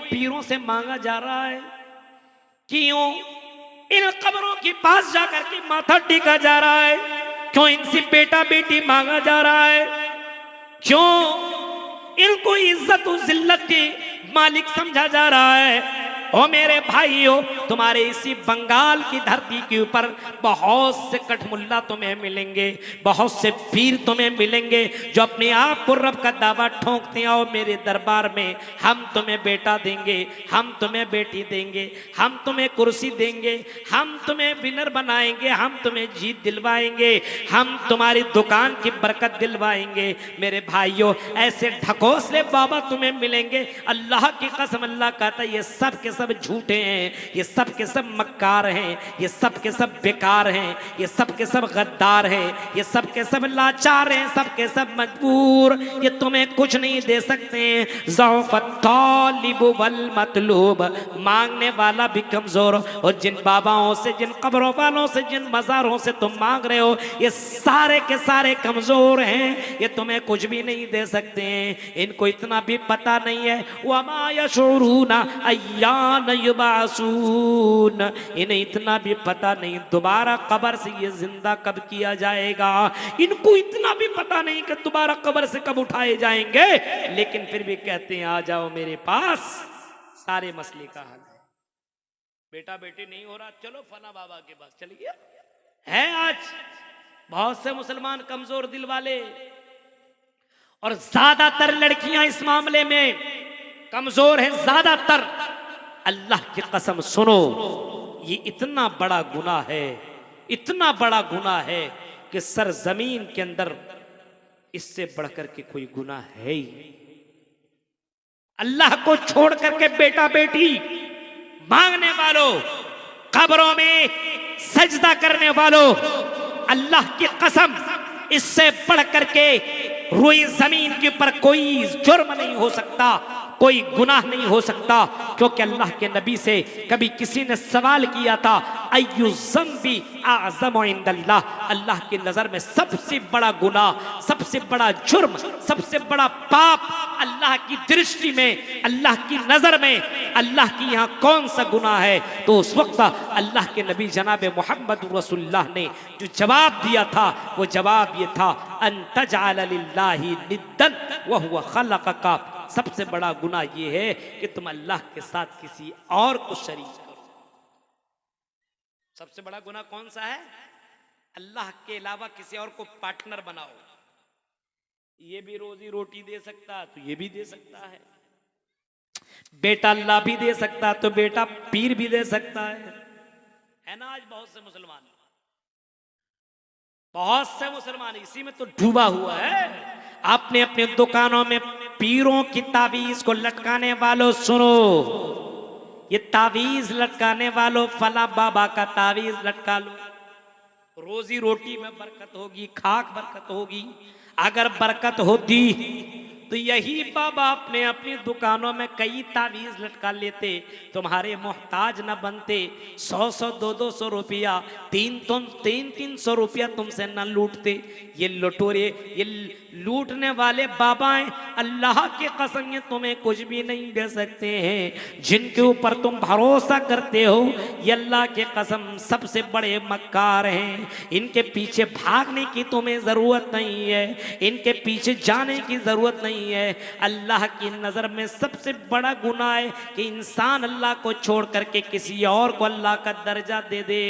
पीरों से मांगा जा रहा है? क्यों इन कब्रों के पास जाकर के माथा टेका जा रहा है? क्यों इनसे बेटा बेटी मांगा जा रहा है? क्यों इनको इज्जत और जिल्लत के मालिक समझा जा रहा है? ओ मेरे भाइयों, तुम्हारे इसी बंगाल की धरती के ऊपर बहुत से कठमुल्ला तुम्हें मिलेंगे, बहुत से पीर तुम्हें मिलेंगे जो अपने आप को रब का दावा ठोंकते हैं, आओ मेरे दरबार में, हम तुम्हें बेटा देंगे, हम तुम्हें बेटी देंगे, हम तुम्हें कुर्सी देंगे, हम तुम्हें विनर बनाएंगे, हम तुम्हें जीत दिलवाएंगे, हम तुम्हारी दुकान की बरकत दिलवाएंगे। मेरे भाइयों, ऐसे ढकोसले बाबा तुम्हें मिलेंगे, अल्लाह की कसम, अल्लाह कहता है ये सब के सब झूठे हैं, ये सब के सब मक्कार हैं, ये सब के सब बेकार हैं, ये सब के सब गद्दार हैं, ये सब के सब लाचार हैं, सब के सब मजबूर, ये तुम्हें कुछ नहीं दे सकते। ज़ौफ़त तालिब वल मतलूब, मांगने वाला भी कमजोर। और जिन बाबाओं से, जिन कब्रों वालों से, जिन मज़ारों से तुम मांग रहे हो, ये सारे के सारे कमजोर हैं, ये तुम्हें कुछ भी नहीं दे सकते हैं। इनको इतना भी पता नहीं है, वमा यशऊरूना अय्यान युबासून, इन्हें इतना भी पता नहीं दोबारा कब्र से ये जिंदा कब किया जाएगा। इनको इतना भी पता नहीं कि दोबारा कब्र से कब उठाए जाएंगे, लेकिन फिर भी कहते हैं आ जाओ मेरे पास, सारे मसले का हल है। बेटा बेटी नहीं हो रहा, चलो फला बाबा के पास चलिए। है आज बहुत से मुसलमान कमजोर दिल वाले, और ज्यादातर लड़कियां इस मामले में कमजोर हैं, ज्यादातर। अल्लाह की कसम सुनो, ये इतना बड़ा गुनाह है, इतना बड़ा गुनाह है कि सर जमीन के अंदर इससे बढ़कर के कोई गुनाह है ही। अल्लाह को छोड़ करके बेटा बेटी मांगने वालों, कब्रों में सजदा करने वालों, अल्लाह की कसम, इससे बढ़ करके रुई जमीन के ऊपर कोई जुर्म नहीं हो सकता, कोई गुनाह नहीं हो सकता। क्योंकि अल्लाह के नबी से कभी किसी ने सवाल किया था, अय्यु ज़ंबी अअज़मु इंदल्लाह, अल्लाह की नजर में सबसे बड़ा गुनाह, सबसे बड़ा जुर्म, सबसे बड़ा पाप अल्लाह की दृष्टि में, अल्लाह की नजर में, अल्लाह की यहाँ कौन सा गुनाह है? तो उस वक्त अल्लाह के नबी जनाब मोहम्मद रसूलुल्लाह ने जो जवाब दिया था, वो जवाब ये था, अन तजअल लिल्लाहि निद्दन व हुवा खलक़का, सबसे बड़ा गुनाह ये है कि तुम अल्लाह के साथ किसी और को शरीक करो। सबसे बड़ा गुनाह कौन सा है? अल्लाह के अलावा किसी और को पार्टनर बनाओ। ये भी रोजी रोटी दे सकता तो ये भी दे सकता है, बेटा अल्लाह भी दे सकता तो बेटा पीर भी दे सकता है ना? आज बहुत से मुसलमान, बहुत से मुसलमान इसी में तो डूबा हुआ है। आपने अपने दुकानों में पीरों की तावीज को लटकाने वालों सुनो, ये तावीज लटकाने वालों, फला बाबा का तावीज लटका लो, रोजी रोटी में बरकत होगी, खाक बरकत होगी। अगर बरकत होती तो यही बाबा अपने अपनी दुकानों में कई तावीज लटका लेते, तुम्हारे मोहताज न बनते। 100-100, 200-200 रुपया, 300 रुपया तुमसे न लूटते। ये लुटोरे, ये लूटने वाले बाबा हैं, अल्लाह की कसम ये तुम्हें कुछ भी नहीं दे सकते हैं। जिनके ऊपर तुम भरोसा करते हो, ये अल्लाह की कसम सबसे बड़े मक्कार हैं। इनके पीछे भागने की तुम्हें जरूरत नहीं है, इनके पीछे जाने की जरूरत नहीं है। अल्लाह की नजर में सबसे बड़ा गुनाह है कि इंसान अल्लाह को छोड़ करके किसी और को अल्लाह का दर्जा दे दे।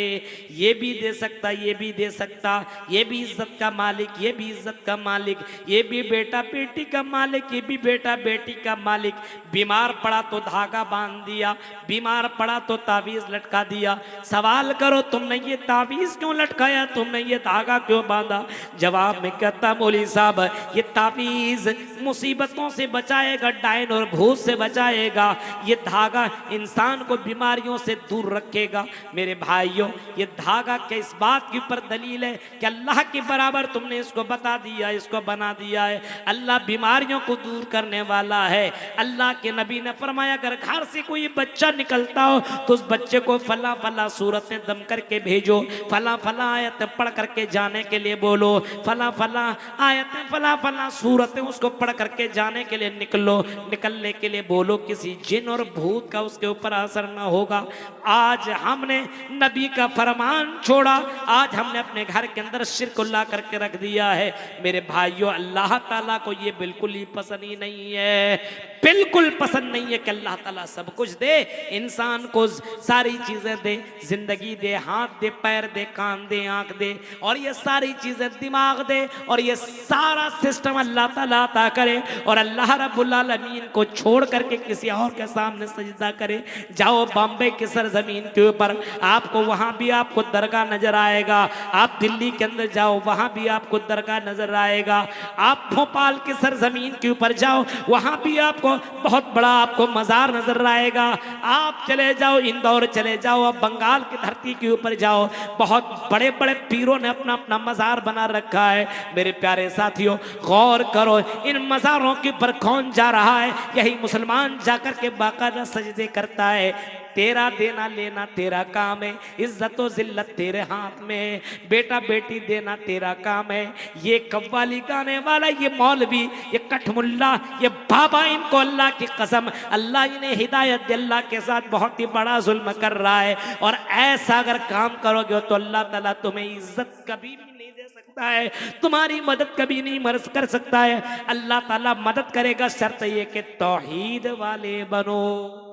ये भी दे सकता, ये भी दे सकता, ये भी इज्जत का मालिक, ये भी इज्जत का मालिक, ये भी बेटा बेटी का मालिक, ये भी बेटा बेटी का मालिक। बीमार पड़ा तो धागा बांध दिया, बीमार पड़ा तो तावीज लटका दिया। सवाल करो, तुमने ये तावीज क्यों लटकाया, तुमने ये धागा क्यों बांधा? जवाब में कहता, मौली साहब ये तावीज मुसीबतों से बचाएगा, डायन और भूत से बचाएगा, ये धागा इंसान को बीमारियों से दूर रखेगा। मेरे भाइयों, ये धागा के इस बात के ऊपर दलील है कि अल्लाह के बराबर तुमने इसको बता दिया, इसको बना दिया है। अल्लाह बीमारियों को दूर करने वाला है। अल्लाह के नबी ने फरमाया, अगर घर से कोई बच्चा निकलता हो तो उस बच्चे को फला फला सूरत में दम करके भेजो, फला फला आयत पढ़ करके जाने के लिए बोलो, फला फला आयत फला फला सूरत उसको पढ़ कर करके जाने के लिए निकलो, निकलने के लिए बोलो किसी जिन और भूत का उसके ऊपर असर ना होगा। आज हमने नबी का फरमान छोड़ा, आज हमने अपने घर के अंदर शिरकुल्ला करके रख दिया है। मेरे भाइयों, अल्लाह ताला को ये बिल्कुल ही पसंद ही नहीं है, बिल्कुल पसंद नहीं है कि अल्लाह ताला सब कुछ दे, इंसान को सारी चीजें दे, जिंदगी दे, हाथ दे, पैर दे, कान दे, आंख दे, और ये सारी चीजें दिमाग दे, और ये सारा सिस्टम अल्लाह ताला अता करे, और अल्लाह रब्बुल आलमीन को छोड़ करके किसी और के सामने सजदा करे। जाओ बॉम्बे की सरजमीन के ऊपर, आपको वहां भी आपको दरगाह नजर आएगा। आप दिल्ली के अंदर जाओ, वहां भी आपको दरगाह नजर आएगा। आप भोपाल की सरजमीन के ऊपर जाओ, वहां भी आपको बहुत बड़ा आपको मजार नजर आएगा। आप चले जाओ इंदौर, चले जाओ, अब बंगाल की धरती के ऊपर जाओ, बहुत बड़े बड़े पीरों ने अपना अपना मजार बना रखा है। मेरे प्यारे साथियों, गौर करो, इन मजारों के ऊपर कौन जा रहा है? यही मुसलमान जाकर के बाकायदा सजदे करता है। तेरा देना लेना तेरा काम है, इज्जत और जिल्लत तेरे हाथ में है, बेटा बेटी देना तेरा काम है। ये कव्वाली गाने वाला, ये मौलवी, ये कठमुल्ला, ये बाबा, इनको अल्लाह की कसम, अल्लाह इन्हें हिदायत दे, अल्लाह के साथ बहुत ही बड़ा जुल्म कर रहा है। और ऐसा अगर काम करोगे तो अल्लाह ताला तुम्हें इज्जत कभी भी नहीं दे सकता है, तुम्हारी मदद कभी नहीं कर सकता है। अल्लाह ताला मदद करेगा, शर्त ये कि तौहीद वाले बनो,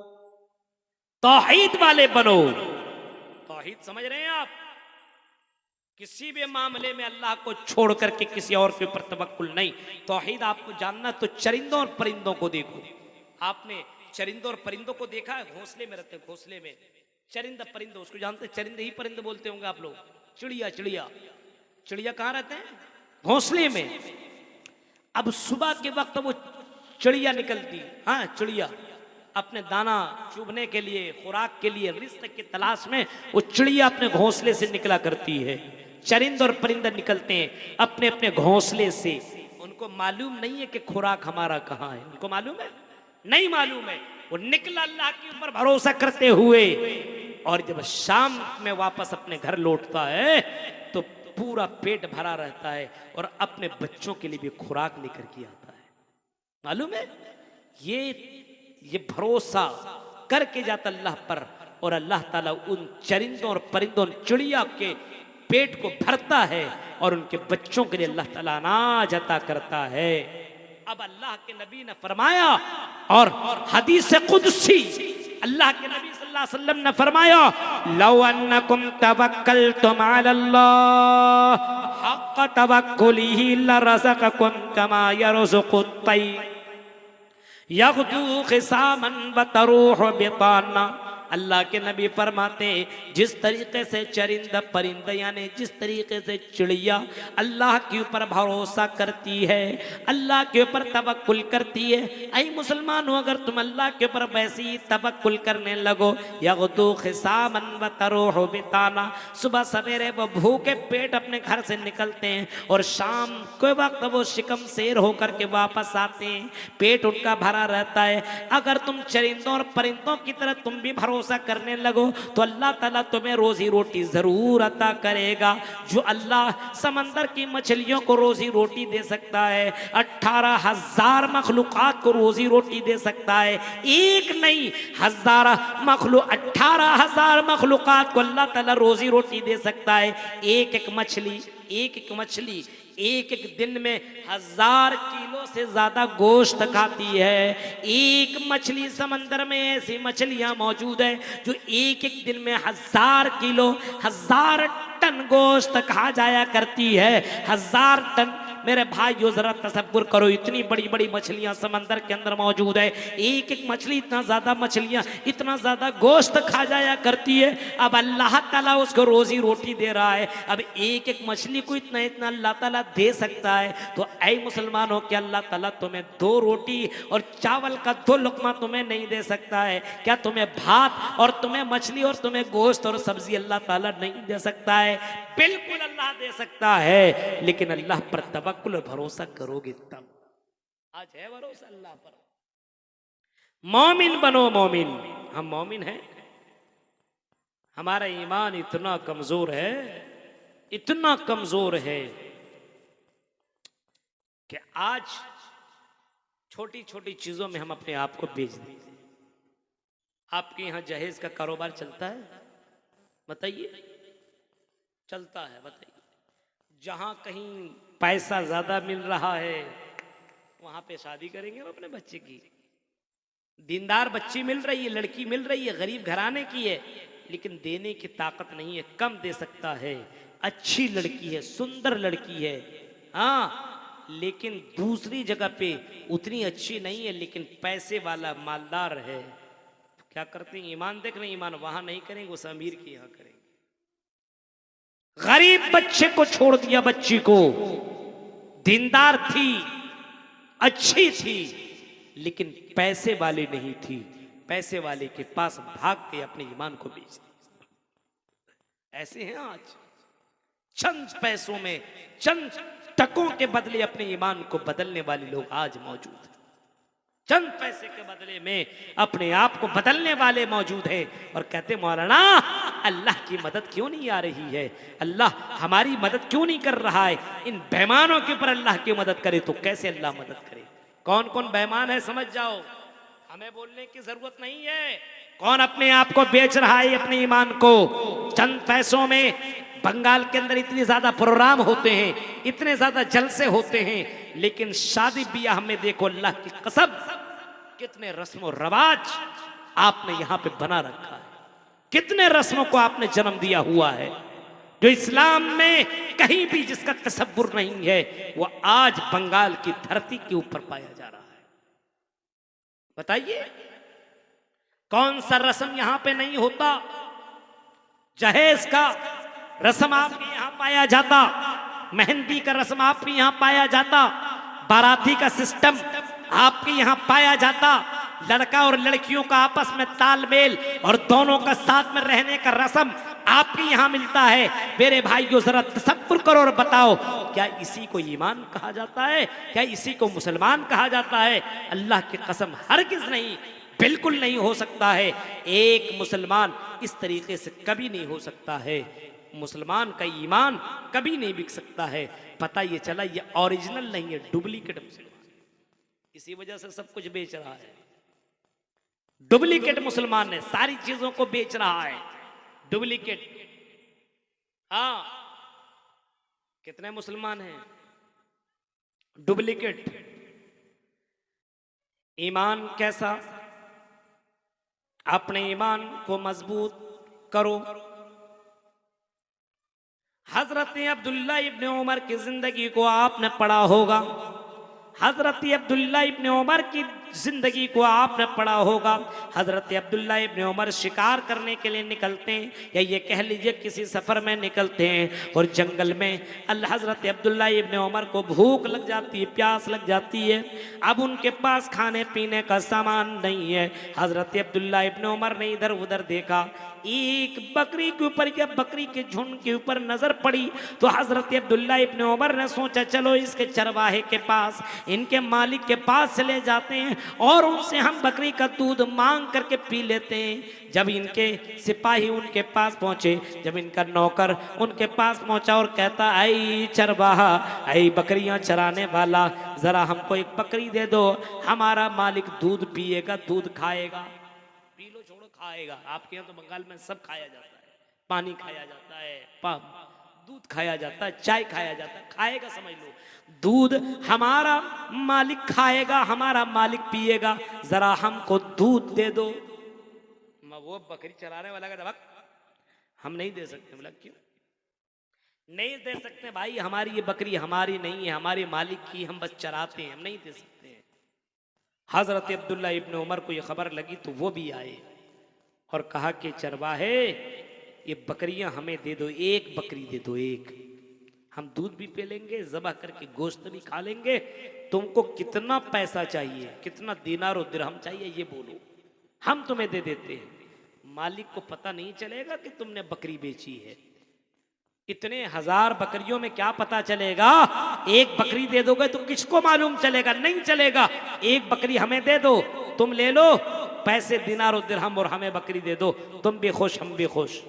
तौहीद वाले बनो। तौहीद समझ रहे हैं आप? किसी भी मामले में अल्लाह को छोड़ करके किसी और के ऊपर तवक्कुल नहीं। तौहीद आपको जानना तो चरिंदों और परिंदों को देखो। आपने चरिंदों और परिंदों को देखा है? घोंसले में रहते हैं, घोंसले में चरिंदा परिंदा, उसको जानते हैं, चरिंदे ही परिंदे बोलते होंगे आप लोग। चिड़िया, चिड़िया, चिड़िया कहाँ रहते हैं? घोंसले में। अब सुबह के वक्त वो चिड़िया निकलती, हाँ चिड़िया अपने दाना चुभने के लिए, खुराक के लिए, रिज़्क़ की तलाश में वो चिड़िया अपने घोंसले से निकला करती है। चरिंद और परिंदा निकलते हैं अपने अपने घोंसले से। उनको मालूम नहीं है कि खुराक हमारा कहाँ है। उनको मालूम है? नहीं मालूम है। वो निकला अल्लाह के ऊपर भरोसा करते हुए, और जब शाम में वापस अपने घर लौटता है तो पूरा पेट भरा रहता है और अपने बच्चों के लिए भी खुराक लेकर के आता है। मालूम है? ये भरोसा करके जाता अल्लाह पर, और अल्लाह ताला उन चरिंदों और परिंदों, चिड़िया के पेट को भरता है और उनके बच्चों के लिए अल्लाह ताला अनाज अता करता है। अब अल्लाह के नबी ने फरमाया, और हदीस कुदसी अल्लाह के नबी सल्लल्लाहु अलैहि वसल्लम ने फरमाया, लौ अन्नकुम तवक्कलतुम अलल्लाह हक़्क़ तवक्कुलिही लरज़क़कुम कमा यरज़ुक़ुत तैर यग़दू ख़िसामन व तरूह बिताना। अल्लाह के नबी फरमाते हैं, जिस तरीके से चरिंदा परिंदा यानी जिस तरीके से चिड़िया अल्लाह के ऊपर भरोसा करती है, अल्लाह के ऊपर तवक्कुल करती है, ऐ मुसलमानों अगर तुम अल्लाह के ऊपर वैसे ही तवक्कुल करने लगो, यग़दू ख़िसामन व तरूह बिताना, सुबह सवेरे वो भूखे पेट अपने घर से निकलते हैं और शाम के वक्त वो शिकम शेर होकर के वापस आते हैं, पेट उनका भरा रहता है। अगर तुम चरिंदों और परिंदों की तरह तुम भी भरोसा करने लगो तो अल्लाह ताला तुम्हें रोजी रोटी जरूर अता करेगा। जो अल्लाह समंदर की मछलियों को रोजी रोटी दे सकता है, 18,000 मखलूकात को रोजी रोटी दे सकता है। एक नहीं, 18,000 मखलूकात को अल्लाह ताला रोजी रोटी दे सकता है। एक एक मछली एक एक दिन में 1000 किलो से ज्यादा गोश्त खाती है। एक मछली समंदर में ऐसी मछलियां मौजूद है जो एक एक दिन में 1000 किलो 1000 टन गोश्त खा जाया करती है। 1000 टन। मेरे भाइयों जरा तसव्वुर करो, इतनी बड़ी बड़ी मछलियां समंदर के अंदर मौजूद है। एक एक मछली इतना ज्यादा मछलियां इतना ज्यादा गोश्त खा जाया करती है। अब अल्लाह ताला उसको रोजी रोटी दे रहा है। अब एक एक मछली को इतना इतना अल्लाह ताला दे सकता है, तो ऐ मुसलमानों के अल्लाह ताला तुम्हें 2 रोटी और चावल का 2 लुकमा तुम्हें नहीं दे सकता है क्या? तुम्हें भात और तुम्हें मछली और तुम्हें गोश्त और सब्जी अल्लाह ताला नहीं दे सकता है? बिल्कुल अल्लाह दे सकता है, लेकिन अल्लाह पर तवक्कुल और भरोसा करोगे तब। आज है भरोसा अल्लाह पर। मोमिन बनो, मोमिन। हम मोमिन हैं। हमारा ईमान इतना कमजोर है, इतना कमजोर है कि आज छोटी छोटी चीजों में हम अपने आप को बेच देते हैं। आपके यहाँ जहेज का कारोबार चलता है? बताइए, चलता है? बताइए। जहां कहीं पैसा ज्यादा मिल रहा है वहां पे शादी करेंगे हम अपने बच्चे की। दीनदार बच्ची मिल रही है, लड़की मिल रही है, गरीब घराने की है, लेकिन देने की ताकत नहीं है, कम दे सकता है। अच्छी लड़की है, सुंदर लड़की है, हाँ, लेकिन दूसरी जगह पे उतनी अच्छी नहीं है, लेकिन पैसे वाला मालदार है। तो क्या करते हैं? ईमान देख रहे हैं, ईमान वहां नहीं करेंगे, उस अमीर के यहां करेंगे। गरीब बच्चे को छोड़ दिया, बच्ची को, दीनदार थी, अच्छी थी, लेकिन पैसे वाली नहीं थी, पैसे वाले के पास भाग के अपने ईमान को बेच दिया। ऐसे हैं आज, चंद पैसों में, चंद टकों के बदले अपने ईमान को बदलने वाले लोग आज मौजूद हैं। चंद पैसे के बदले में अपने आप को बदलने वाले मौजूद हैं और कहते मौलाना अल्लाह की मदद क्यों नहीं आ रही है, अल्लाह हमारी मदद क्यों नहीं कर रहा है। इन बेईमानों के ऊपर अल्लाह की मदद करे तो कैसे अल्लाह मदद करे? कौन कौन बेईमान है समझ जाओ, हमें बोलने की जरूरत नहीं है। कौन अपने आप को बेच रहा है, अपने ईमान को, चंद पैसों में। बंगाल के अंदर इतने ज्यादा प्रोग्राम होते हैं, इतने ज्यादा जलसे होते हैं, लेकिन शादी ब्याह में देखो अल्लाह की कसम कितने रस्म रवाज आपने यहां पे बना रखा है, कितने रस्मों को आपने जन्म दिया हुआ है, जो इस्लाम में कहीं भी जिसका तसव्वुर नहीं है, वो आज बंगाल की धरती के ऊपर पाया जा रहा है। बताइए कौन सा रस्म यहां पे नहीं होता? जहेज का रस्म आपके यहां पाया जाता, मेहंदी का रस्म आपके यहां पाया जाता, बाराती का सिस्टम आपके यहां पाया जाता, लड़का और लड़कियों का आपस में तालमेल और दोनों का साथ में रहने का रस्म आपके यहां मिलता है। मेरे भाइयों जरा तसव्वुर करो और बताओ, क्या इसी को ईमान कहा जाता है? क्या इसी को मुसलमान कहा जाता है? अल्लाह की कसम हरगिज नहीं, बिल्कुल नहीं हो सकता है। एक मुसलमान इस तरीके से कभी नहीं हो सकता है। मुसलमान का ईमान कभी नहीं बिक सकता है। पता ये चला ये ओरिजिनल नहीं है, डुप्लीकेट मुसलमान। इसी वजह से सब कुछ बेच रहा है। डुप्लीकेट मुसलमान है, सारी चीजों को बेच रहा है, डुप्लीकेट। हाँ, कितने मुसलमान हैं डुप्लीकेट। ईमान कैसा? अपने ईमान को मजबूत करो। हजरत अब्दुल्ला इब्ने उमर की जिंदगी को आपने पढ़ा होगा, हजरत अब्दुल्ला इब्ने उमर की जिंदगी को आपने पढ़ा होगा। हजरत अब्दुल्ला इब्ने उमर शिकार करने के लिए निकलते हैं, या ये कह लीजिए किसी सफर में निकलते हैं, और जंगल में हजरत अब्दुल्ला इब्ने उमर को भूख लग जाती है, प्यास लग जाती है। अब उनके पास खाने पीने का सामान नहीं है। हजरत अब्दुल्ला इब्ने उमर ने इधर उधर देखा, एक बकरी के ऊपर या बकरी के झुंड के ऊपर नजर पड़ी, तो हजरत अब्दुल्ला इब्ने उमर ने सोचा चलो इसके चरवाहे के पास, इनके मालिक के पास चले जाते हैं और उनसे हम बकरी का दूध मांग करके पी लेते हैं। जब इनके सिपाही उनके पास पहुंचे, जब इनका नौकर उनके पास पहुंचा और कहता आई चरवाहा, आई बकरियां चराने वाला, जरा हमको एक बकरी दे दो, हमारा मालिक दूध पिएगा, दूध खाएगा। पी लो छोड़ो, खाएगा। आपके यहाँ तो बंगाल में सब खाया जाता है, पानी खाया जाता है, दूध खाया जाता है, चाय खाया जाता है, खाएगा समझ लो। दूध हमारा मालिक खाएगा, हमारा मालिक पिएगा, जरा हमको दूध दे दो। वो बकरी चराने वाला का जवाब, हम नहीं दे सकते। बोला क्यों नहीं दे सकते? भाई हमारी ये बकरी हमारी नहीं है, हमारे मालिक की, हम बस चराते हैं, हम नहीं दे सकते। हजरत अब्दुल्ला इब्ने उमर को ये खबर लगी तो वो भी आए और कहा कि चरवाहे ये बकरियां हमें दे दो, एक बकरी दे दो, एक, हम दूध भी पी लेंगे, ज़बह करके गोश्त भी खा लेंगे। तुमको कितना पैसा चाहिए, कितना दीनार और दिरहम चाहिए ये बोलो, हम तुम्हें दे देते हैं। मालिक को पता नहीं चलेगा कि तुमने बकरी बेची है। इतने हजार बकरियों में क्या पता चलेगा? एक बकरी दे दोगे तो किसको मालूम चलेगा? नहीं चलेगा। एक बकरी हमें दे दो, तुम ले लो पैसे दिनार और दिरहम और हमें बकरी दे दो, तुम भी खुश हम भी खुश।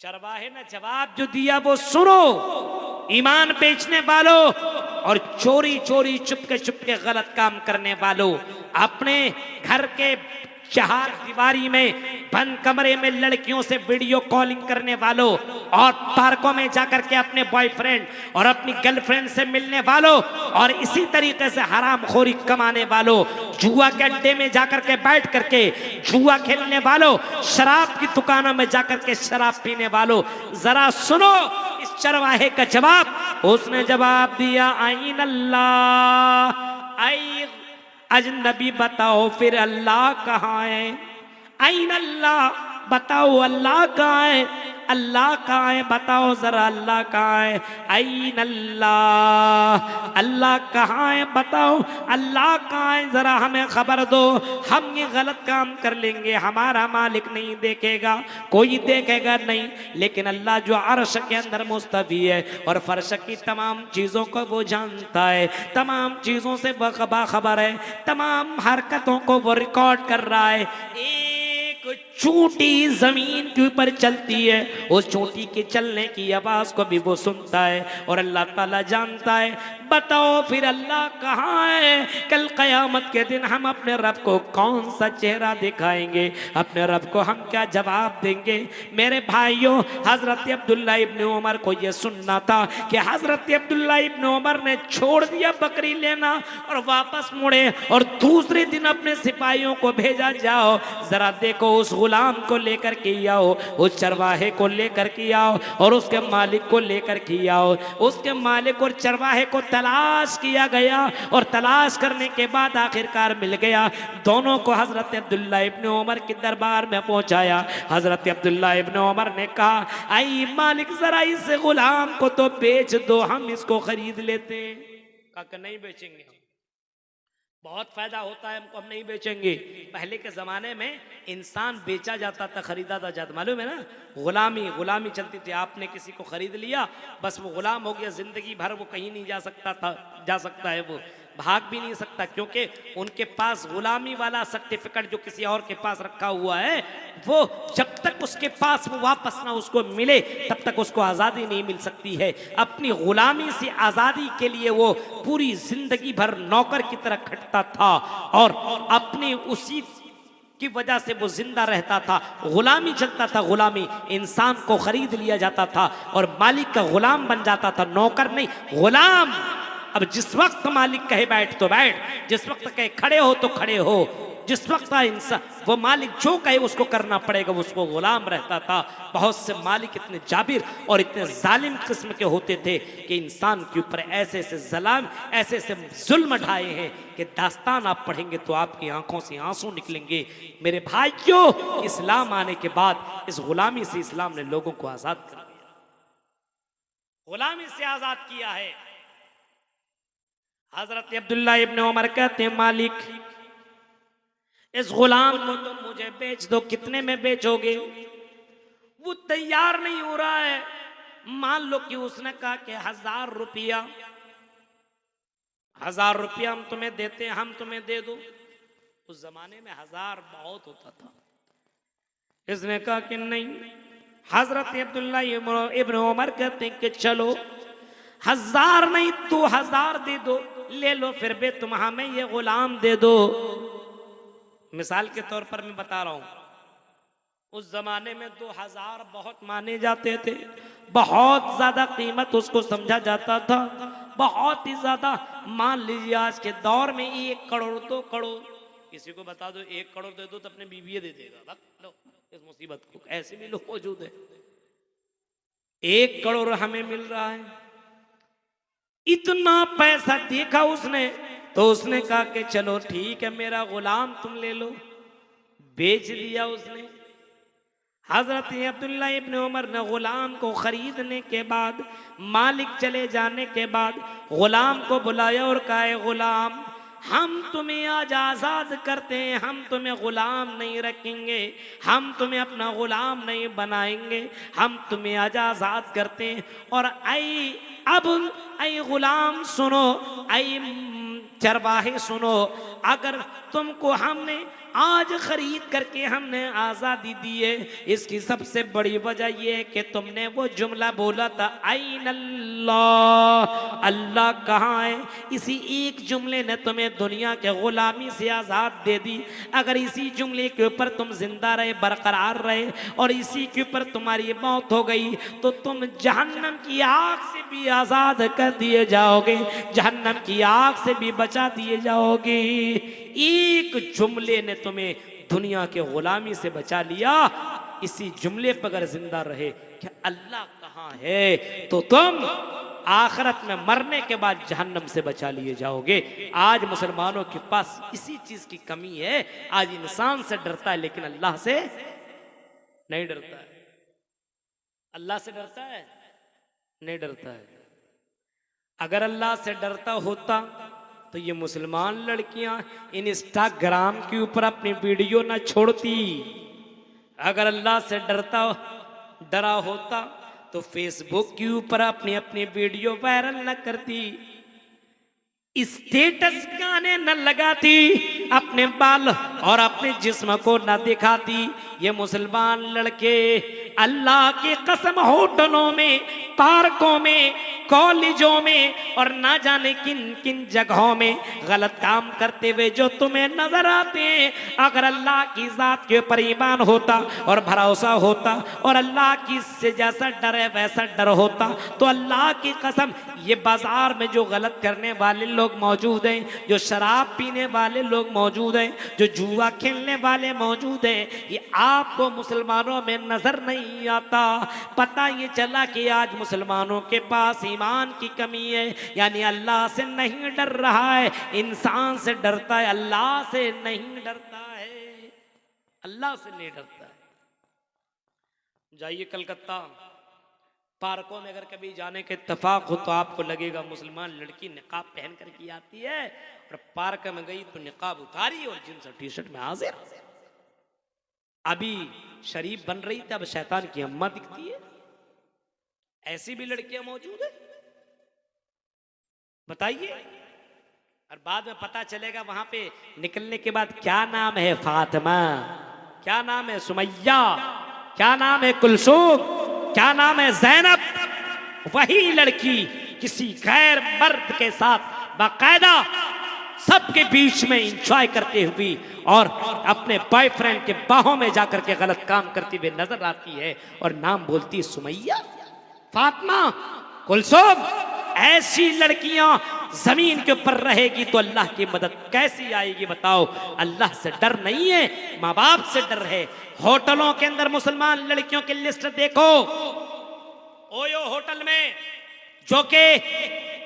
चरवाहे ने जवाब जो दिया वो सुनो, ईमान बेचने वालों, और चोरी चोरी चुपके चुपके गलत काम करने वालों, अपने घर के चार दीवारी में बंद कमरे में लड़कियों से वीडियो कॉलिंग करने वालों, और पार्कों में जाकर के अपने बॉयफ्रेंड और अपनी गर्लफ्रेंड से मिलने वालों, और इसी तरीके से हरामखोरी कमाने वालों, जुआ के अड्डे में जाकर के बैठ करके जुआ खेलने वालों, शराब की दुकानों में जाकर के शराब पीने वालों, जरा सुनो इस चरवाहे का जवाब। उसने जवाब दिया, आइन अल्लाह, आई अजनबी बताओ फिर अल्लाह कहाँ है? आइन अल्लाह, बताओ अल्लाह कहाँ है? अल्लाह कहाँ है बताओ जरा, अल्लाह कहाँ है? आइन अल्लाह, अल्लाह कहाँ है बताओ, अल्लाह कहाँ है जरा हमें खबर दो। हम ये गलत काम कर लेंगे, हमारा मालिक नहीं देखेगा, कोई देखेगा नहीं, लेकिन अल्लाह जो अर्श के अंदर मुस्तवी है और फर्श की तमाम चीज़ों को वो जानता है, तमाम चीज़ों से बाखबर है, तमाम हरकतों को वो रिकॉर्ड कर रहा है। चूंटी जमीन के ऊपर चलती है, उस चूंटी के चलने की आवाज को भी वो सुनता है और अल्लाह ताला जानता है। बताओ फिर अल्लाह कहाँ है? कल कयामत के दिन हम अपने रब को कौन सा चेहरा दिखाएंगे? अपने रब को हम क्या जवाब देंगे? मेरे भाइयों, हजरत अब्दुल्ला इब्न उमर को यह सुनना था कि हजरत अब्दुल्ला इब्न उमर ने छोड़ दिया बकरी लेना और वापस मुड़े और दूसरे दिन अपने सिपाहियों को भेजा, जाओ जरा देखो उस गुलाम को लेकर के आओ, उस चरवाहे को लेकर के आओ और उसके मालिक को लेकर के आओ। उसके मालिक और चरवाहे को तलाश किया गया और तलाश करने के बाद आखिरकार मिल गया। दोनों को हजरत अब्दुल्ला इब्न उमर के दरबार में पहुंचाया। हजरत अब्दुल्ला इब्न उमर ने कहा, आई मालिक जरा इस गुलाम को तो बेच दो, हम इसको खरीद लेते हैं। कहा नहीं बेचेंगे, बहुत फायदा होता है हमको, हम नहीं बेचेंगे। पहले के ज़माने में इंसान बेचा जाता था, खरीदा जाता, मालूम है ना? गुलामी चलती थी। आपने किसी को खरीद लिया, बस वो गुलाम हो गया, जिंदगी भर वो कहीं नहीं जा सकता है, वो भाग भी नहीं सकता, क्योंकि उनके पास गुलामी वाला सर्टिफिकेट जो किसी और के पास रखा हुआ है, वो जब तक उसके पास वो वापस ना उसको मिले तब तक उसको आज़ादी नहीं मिल सकती है। अपनी गुलामी से आज़ादी के लिए वो पूरी जिंदगी भर नौकर की तरह खटता था और अपनी उसी की वजह से वो जिंदा रहता था। गुलामी चलता था, गुलामी, इंसान को खरीद लिया जाता था और मालिक का गुलाम बन जाता था, नौकर नहीं, गुलाम। अब जिस वक्त मालिक कहे बैठ तो बैठ, जिस वक्त कहे खड़े हो तो खड़े हो, जिस वक्त इंसान वो मालिक जो कहे उसको करना पड़ेगा, उसको गुलाम रहता था। बहुत से मालिक इतने जाबिर और इतने जालिम किस्म के होते थे कि इंसान के ऊपर ऐसे ऐसे जुल्म ढाए हैं कि दास्तान आप पढ़ेंगे तो आपकी आंखों से आंसू निकलेंगे। मेरे भाइयों, इस्लाम आने के बाद इस गुलामी से इस्लाम ने लोगों को आजाद कर दिया, गुलामी से आजाद किया है। हजरत अब्दुल्ला इब्न उमर कहते हैं, मालिक इस गुलाम को तुम मुझे बेच दो। कितने में बेचोगे? वो तैयार नहीं हो रहा है। मान लो कि उसने कहा कि 1000 रुपया, 1000 रुपया हम तुम्हें देते हैं, हम तुम्हें दे दो। उस जमाने में 1000 बहुत होता था। इसने कहा कि नहीं। हजरत अब्दुल्ला इब्न उमर कहते हैं कि चलो 1000 नहीं 2000 दे दो, ले लो फिर भी तुम हमें ये गुलाम दे दो। मिसाल के तौर पर मैं बता रहा हूं, उस जमाने में 2000 बहुत माने जाते थे, बहुत ज्यादा कीमत उसको समझा जाता था, बहुत ही ज्यादा। मान लीजिए आज के दौर में 1 करोड़ 2 करोड़, किसी को बता दो 1 करोड़ दे दो तो अपने बीवी दे देगा। लो इस मुसीबत को, ऐसे भी लोग मौजूद है। 1 करोड़ हमें मिल रहा है, इतना पैसा देखा उसने तो उसने कहा कि चलो ठीक है, मेरा गुलाम तुम ले लो। बेच दिया उसने। हजरत अब्दुल्ला इब्न उमर ने गुलाम को खरीदने के बाद, मालिक चले जाने के बाद गुलाम को बुलाया और कहा, गुलाम हम तुम्हें आज आज़ाद करते हैं, हम तुम्हें गुलाम नहीं रखेंगे, हम तुम्हें अपना गुलाम नहीं बनाएंगे, हम तुम्हें आज आज़ाद करते हैं। और आई गुलाम सुनो, आई चरवाहे सुनो, अगर तुमको हमने आज खरीद करके हमने आज़ादी दी है, इसकी सबसे बड़ी वजह यह है कि तुमने वो जुमला बोला था आइन अल्लाह, अल्लाह कहाँ है। इसी एक जुमले ने तुम्हें दुनिया के गुलामी से आज़ाद दे दी। अगर इसी जुमले के ऊपर तुम जिंदा रहे, बरकरार रहे और इसी के ऊपर तुम्हारी मौत हो गई तो तुम जहन्नम की आग से भी आज़ाद कर दिए जाओगे, जहन्नम की आग से भी बचा दिए जाओगे। एक जुमले ने तुम्हें दुनिया के गुलामी से बचा लिया। इसी जुमले पर अगर जिंदा रहे कि अल्लाह कहाँ है तो तुम आखिरत में मरने के बाद जहन्नम से बचा लिए जाओगे। आज मुसलमानों के पास इसी चीज की कमी है। आज इंसान से डरता है लेकिन अल्लाह से नहीं डरता है। अल्लाह से डरता है? नहीं डरता है। अगर अल्लाह से डरता होता तो ये मुसलमान लड़कियां इंस्टाग्राम के ऊपर अपनी वीडियो ना छोड़ती। अगर अल्लाह से डरा होता तो फेसबुक के ऊपर अपनी अपनी वीडियो वायरल न करती, स्टेटस गाने न लगाती, अपने बाल और अपने जिस्म को न दिखाती। ये मुसलमान लड़के अल्लाह की कसम होटलों में, पार्कों में, कॉलेजों में और ना जाने किन किन जगहों में गलत काम करते हुए जो तुम्हें नजर आते हैं, अगर अल्लाह की जात के ऊपर ईमान होता और भरोसा होता और अल्लाह की से जैसा डर है वैसा डर होता तो अल्लाह की कसम ये बाजार में जो गलत करने वाले लोग मौजूद हैं, जो शराब पीने वाले लोग मौजूद हैं, जो जुआ खेलने वाले मौजूद हैं, ये आपको मुसलमानों में नजर नहीं आता। पता ये चला कि आज मुसलमानों के पास ईमान की कमी है, यानी अल्लाह से नहीं डर रहा है, इंसान से डरता है, अल्लाह से नहीं डरता है। अल्लाह से नहीं डरता है। जाइए कलकत्ता, पार्कों में अगर कभी जाने के इत्तेफाक हो तो आपको लगेगा मुसलमान लड़की निकाब पहन कर के आती है और पार्क में गई तो निकाब उतारी और जींस और टी शर्ट में हाजिर। अभी शरीफ बन रही थी, अब शैतान की अम्मा दिखती है। ऐसी भी लड़कियां मौजूद है, बताइए। और बाद में पता चलेगा वहां पे निकलने के बाद क्या नाम है, फातिमा, क्या नाम है सुमैया, क्या नाम है कुलसूम, क्या नाम है जैनब। वही लड़की किसी गैर मर्द के साथ बाकायदा सबके बीच में इंजॉय करते हुए और अपने बॉयफ्रेंड के बाहों में जाकर के गलत काम करती हुए नजर आती है और नाम बोलती है सुमैया, फातिमा, कुलसूम। ऐसी लड़कियां जमीन के ऊपर रहेगी तो अल्लाह की मदद कैसी आएगी बताओ। अल्लाह से डर नहीं है, माँ बाप से डर है। होटलों के अंदर मुसलमान लड़कियों की लिस्ट देखो। ओयो होटल में जो के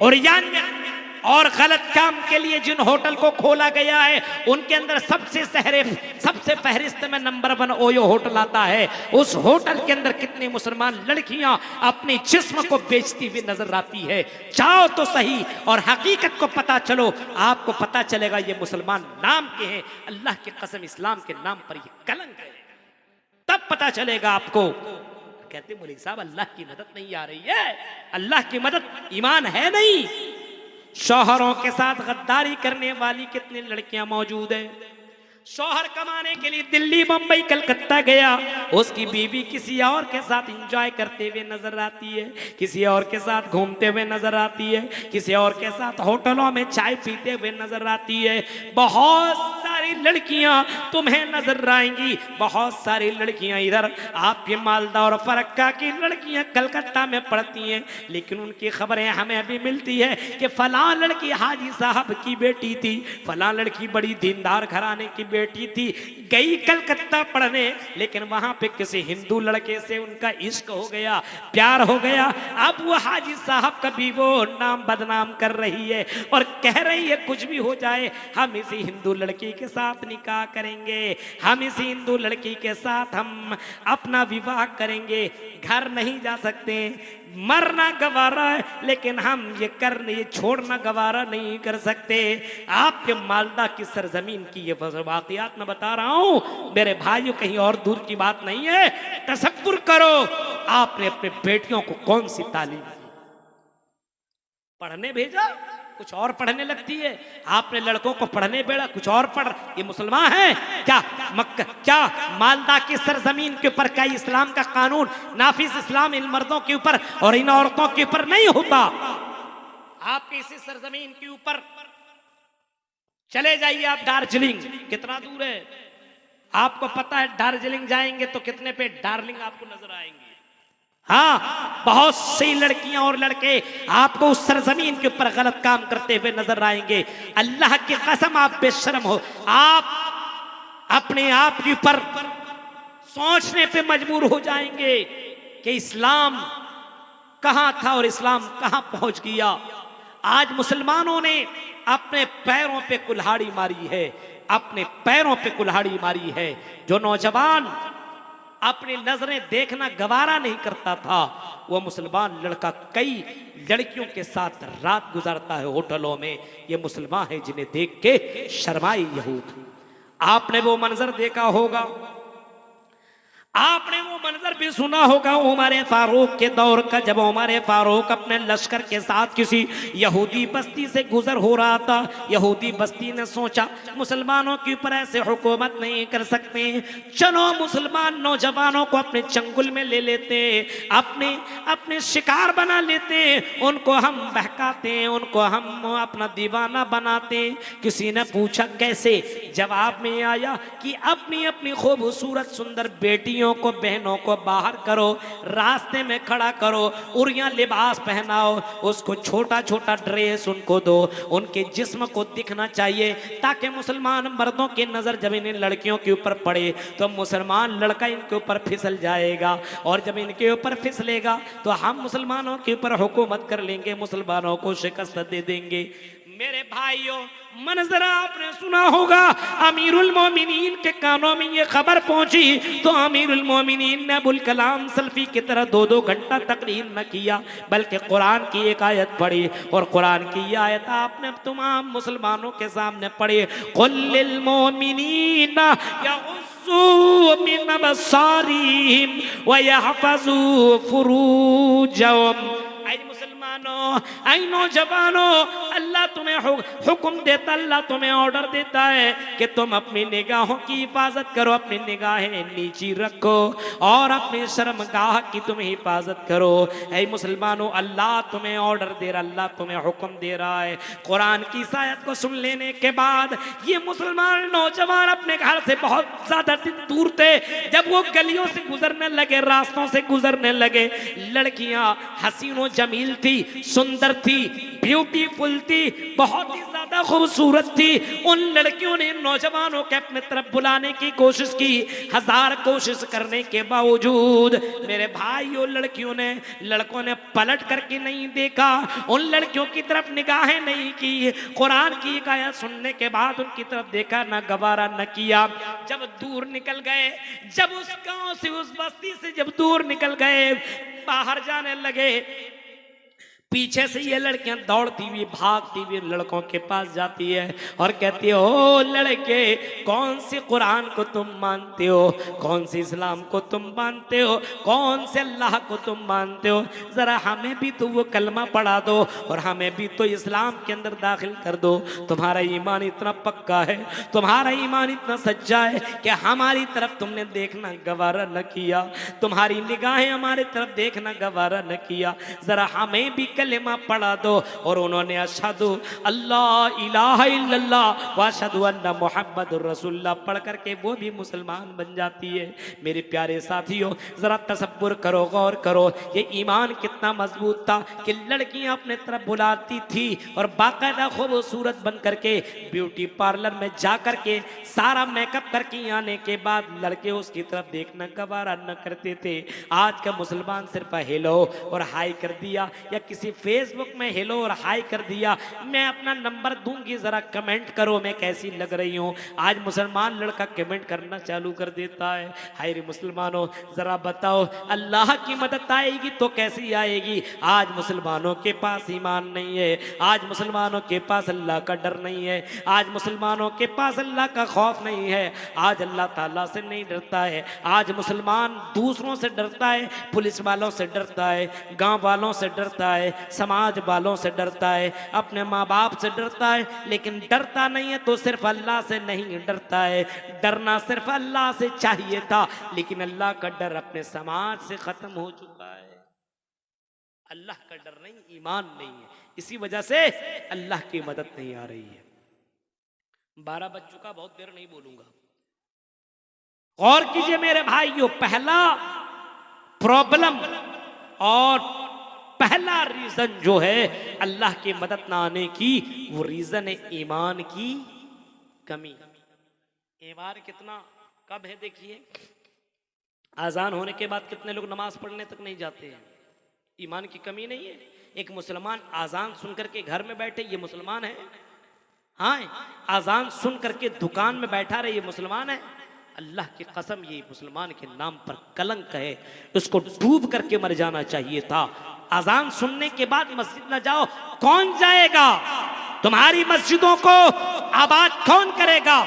ओरियान में और गलत काम के लिए जिन होटल को खोला गया है उनके अंदर सबसे फहरिस्त में नंबर 1 ओयो होटल आता है। उस होटल के अंदर कितनी मुसलमान लड़कियां अपनी जिस्म को बेचती हुई नजर आती है। जाओ तो सही और हकीकत को पता चलो, आपको पता चलेगा ये मुसलमान नाम के हैं। अल्लाह की कसम इस्लाम के नाम पर ये कलंक है, तब पता चलेगा आपको। कहते मौलवी साहब अल्लाह की मदद नहीं आ रही है, अल्लाह की मदद ईमान है नहीं। शौहरों के साथ गद्दारी करने वाली कितनी लड़कियां मौजूद हैं। शौहर कमाने के लिए दिल्ली, मुंबई, कलकत्ता गया, उसकी बीवी किसी और के साथ एंजॉय करते हुए नजर आती है, किसी और के साथ घूमते हुए नजर आती है, किसी और के साथ होटलों में चाय पीते हुए नजर आती है। बहुत सारी लड़कियां तुम्हें नजर आएंगी, बहुत सारी लड़कियां इधर आपके मालदा और फरक्का की लड़कियां कलकत्ता में पढ़ती हैं, लेकिन उनकी खबरें हमें अभी मिलती है कि फलां लड़की हाजी साहब की बेटी थी, फलां लड़की बड़ी दीनदार घराने की बेटी थी, गई कलकत्ता पढ़ने, लेकिन वहां पे किसी हिंदू लड़के से उनका इश्क हो गया, प्यार हो गया। अब वो हाजी साहब का भी वो नाम बदनाम कर रही है और कह रही है कुछ भी हो जाए हम इसी हिंदू लड़की के साथ निकाह करेंगे, हम इसी हिंदू लड़की के साथ हम अपना विवाह करेंगे। घर नहीं जा सकते, मरना गवारा है, लेकिन हम ये छोड़ना गवारा नहीं कर सकते। आपके मालदा की सरजमीन की ये वाक़ियात मैं बता रहा हूं मेरे भाइयों, कहीं और दूर की बात नहीं है। तसव्वुर करो आपने अपने बेटियों को कौन सी तालीम दी, पढ़ने भेजा कुछ और पढ़ने लगती है। आपने लड़कों को पढ़ने बेड़ा कुछ और पढ़, ये मुसलमान है क्या? मक्का क्या मालदा की सरजमीन के ऊपर क्या इस्लाम का कानून नाफिज इस्लाम इन मर्दों के ऊपर और इन औरतों के ऊपर नहीं होता? आपके इसी सरजमीन के ऊपर चले जाइए आप दार्जिलिंग, कितना दूर है आपको पता है? दार्जिलिंग जाएंगे तो कितने पे डार्लिंग आपको नजर आएंगे। हाँ, बहुत सी लड़कियां और लड़के आपको उस सरजमीन के ऊपर गलत काम करते हुए नजर आएंगे। अल्लाह की कसम आप बेशर्म हो, आप अपने आप के ऊपर सोचने पे मजबूर हो जाएंगे कि इस्लाम कहां था और इस्लाम कहां पहुंच गया। आज मुसलमानों ने अपने पैरों पे कुल्हाड़ी मारी है, अपने पैरों पे कुल्हाड़ी मारी है। जो नौजवान अपनी नजरें देखना गवारा नहीं करता था, वो मुसलमान लड़का कई लड़कियों के साथ रात गुजारता है होटलों में। ये मुसलमान है जिन्हें देख के शर्माए यहूद। आपने वो मंजर देखा होगा, आपने वो मंजर भी सुना होगा उमर फारूक के दौर का, जब उमर फारूक अपने लश्कर के साथ किसी यहूदी बस्ती से गुजर हो रहा था। यहूदी बस्ती ने सोचा मुसलमानों के ऊपर ऐसे हुकूमत नहीं कर सकते, चलो मुसलमान नौजवानों को अपने चंगुल में ले लेते, अपने अपने शिकार बना लेते, उनको हम बहकाते, उनको हम अपना दीवाना बनाते। किसी ने पूछा कैसे? जवाब में आया कि अपनी अपनी खूबसूरत सुंदर बेटियों को, बहनों को बाहर करो, रास्ते में खड़ा करो, उरिया लिबास पहनाओ, उसको छोटा छोटा ड्रेस उनको दो, उनके जिस्म को दिखना चाहिए ताकि मुसलमान मर्दों की नजर जब इन लड़कियों के ऊपर पड़े तो मुसलमान लड़का इनके ऊपर फिसल जाएगा, और जब इनके ऊपर फिसलेगा तो हम मुसलमानों के ऊपर हुकूमत कर लेंगे, मुसलमानों को शिकस्त दे देंगे। मेरे भाइयों, मंजर आपने सुना होगा, अमीरुल मोमिनीन के कानों में ये खबर पहुंची तो अमीरुल मोमिनीन ने अबुल कलाम सल्फी की तरह 2-2 घंटा तकरीर न किया, बल्कि कुरान की एक आयत पढ़ी, और कुरान की आयत आपने तमाम मुसलमानों के सामने पढ़ी, कुल लिल मोमिनीन यग़ुज़्ज़ू मिन अबसारिहिम व यहफ़ज़ू फ़ुरूजहुम। ऐ नौजवानों, अल्लाह तुम्हें हुक्म देता, अल्लाह तुम्हें ऑर्डर देता है कि तुम अपनी निगाहों की हिफाजत करो, अपनी निगाहें नीची रखो और अपनी शर्मगाह की तुम हिफाजत करो। ऐ मुसलमानों, अल्लाह तुम्हें ऑर्डर दे रहा, अल्लाह तुम्हें हुक्म दे रहा है। कुरान की इस आयत को सुन लेने के बाद ये मुसलमान नौजवान अपने घर से बहुत ज्यादा दिन दूर थे, जब वो गलियों से गुजरने लगे, रास्तों से गुजरने लगे, लड़कियां हसीनो जमील थी, सुंदर थी, ब्यूटीफुल थी, बहुत ही ज्यादा खूबसूरत थी। उन लड़कियों ने नौजवानों के अपने तरफ बुलाने की कोशिश की, हजार कोशिश करने के बावजूद मेरे भाइयों लड़कियों ने, लड़कों ने पलट करके नहीं देखा, उन लड़कियों की तरफ निगाहें नहीं की। कुरान की एक आयत सुनने के बाद उनकी तरफ देखा न गवारा न किया। जब दूर निकल गए, जब उस गांव से, उस बस्ती से जब दूर निकल गए, बाहर जाने लगे, पीछे से ये लड़कियां दौड़ती हुई भागती हुई लड़कों के पास जाती है और कहती है, ओ लड़के, कौन सी कुरान को तुम मानते हो, कौन सी इस्लाम को तुम मानते हो, कौन से अल्लाह को तुम मानते हो, जरा हमें भी तो वो कलमा पढ़ा दो और हमें भी तो इस्लाम के अंदर दाखिल कर दो। तुम्हारा ईमान इतना पक्का है, तुम्हारा ईमान इतना सच्चा है कि हमारी तरफ तुमने देखना गवारा न किया, तुम्हारी निगाहें हमारी तरफ देखना गवारा न किया, जरा हमें भी कलेमा पढ़ा दो। और उन्होंने अशहदु अल्लाह इलाहा इल्लल्लाह व अशहदु अन्ना मुहम्मदुर रसूलुल्लाह पढ़ करके वो भी मुसलमान बन जाती है। मेरे प्यारे साथियों, जरा तसव्वुर करो, गौर करो, ये ईमान कितना मजबूत था कि लड़कियां अपने तरफ बुलाती थी और बाकायदा खूबसूरत बन करके ब्यूटी पार्लर में जा करके सारा मेकअप करके आने के बाद लड़के उसकी तरफ देखना गवारा न करते थे। आज का मुसलमान सिर्फ हेलो और हाई कर दिया, या किसी फेसबुक में हेलो और हाई कर दिया, मैं अपना नंबर दूंगी, जरा कमेंट करो मैं कैसी लग रही हूं। आज मुसलमान लड़का कमेंट करना चालू कर देता है। हाय रे मुसलमानों, जरा बताओ अल्लाह की मदद आएगी तो कैसी आएगी? आज मुसलमानों के पास ईमान नहीं है, आज मुसलमानों के पास अल्लाह का डर नहीं है, आज मुसलमानों के पास अल्लाह का खौफ नहीं है, आज अल्लाह ताला से नहीं डरता है। आज मुसलमान दूसरों से डरता है, पुलिस वालों से डरता है, गांव वालों से डरता है, समाज वालों से डरता है, अपने माँ बाप से डरता है, लेकिन डरता नहीं है तो सिर्फ अल्लाह से नहीं डरता है। डरना सिर्फ अल्लाह से चाहिए था, लेकिन अल्लाह का डर अपने समाज से खत्म हो चुका है। अल्लाह का डर नहीं, ईमान नहीं है, इसी वजह से अल्लाह की मदद नहीं आ रही है। 12 बज चुका, बहुत देर नहीं बोलूंगा। गौर कीजिए मेरे भाइयों, पहला प्रॉब्लम और पहला रीजन जो है अल्लाह की मदद ना आने की, वो रीजन है ईमान की कमी। ईमान कितना कब है देखिए, आजान होने के बाद कितने लोग नमाज पढ़ने तक नहीं जाते हैं। ईमान की कमी नहीं है। एक मुसलमान आजान सुन करके घर में बैठे, ये मुसलमान है। हाँ, आजान सुन करके दुकान में बैठा रहे, ये मुसलमान है। अल्लाह की कसम, ये मुसलमान के नाम पर कलंक है, उसको डूब करके मर जाना चाहिए था। आजान सुनने के बाद मस्जिद न जाओ, कौन जाएगा? तुम्हारी मस्जिदों को आबाद कौन करेगा?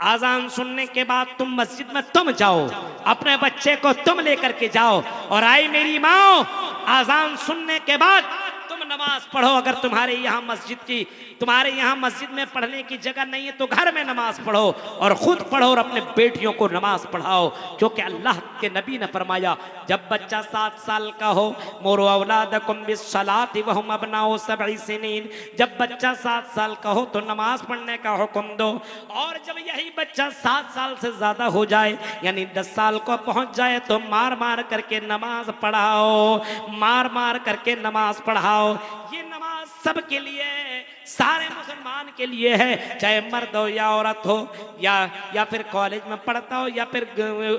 आजान सुनने के बाद तुम मस्जिद में तुम जाओ, अपने बच्चे को तुम लेकर के जाओ, और आई मेरी माँ, आजान सुनने के बाद तुम नमाज पढ़ो। अगर तुम्हारे यहाँ मस्जिद में पढ़ने की जगह नहीं है तो घर में नमाज पढ़ो, और खुद पढ़ो और अपने बेटियों को नमाज पढ़ाओ। क्योंकि अल्लाह के नबी ने फरमाया, जब बच्चा 7 साल का हो, मुरू औलादकुम बिस्सलाति वहुम अबनाउ 7 सिनीन, जब बच्चा 7 साल का हो तो नमाज पढ़ने का हुक्म दो। और जब यही बच्चा 7 साल से ज्यादा हो जाए, यानी 10 साल को पहुंच जाए, तो मार मार करके नमाज पढ़ाओ, मार मार करके नमाज पढ़ाओ। ये नमाज सबके लिए है, सारे मुसलमान के लिए है, चाहे मर्द हो या औरत हो, या फिर कॉलेज में पढ़ता हो, या फिर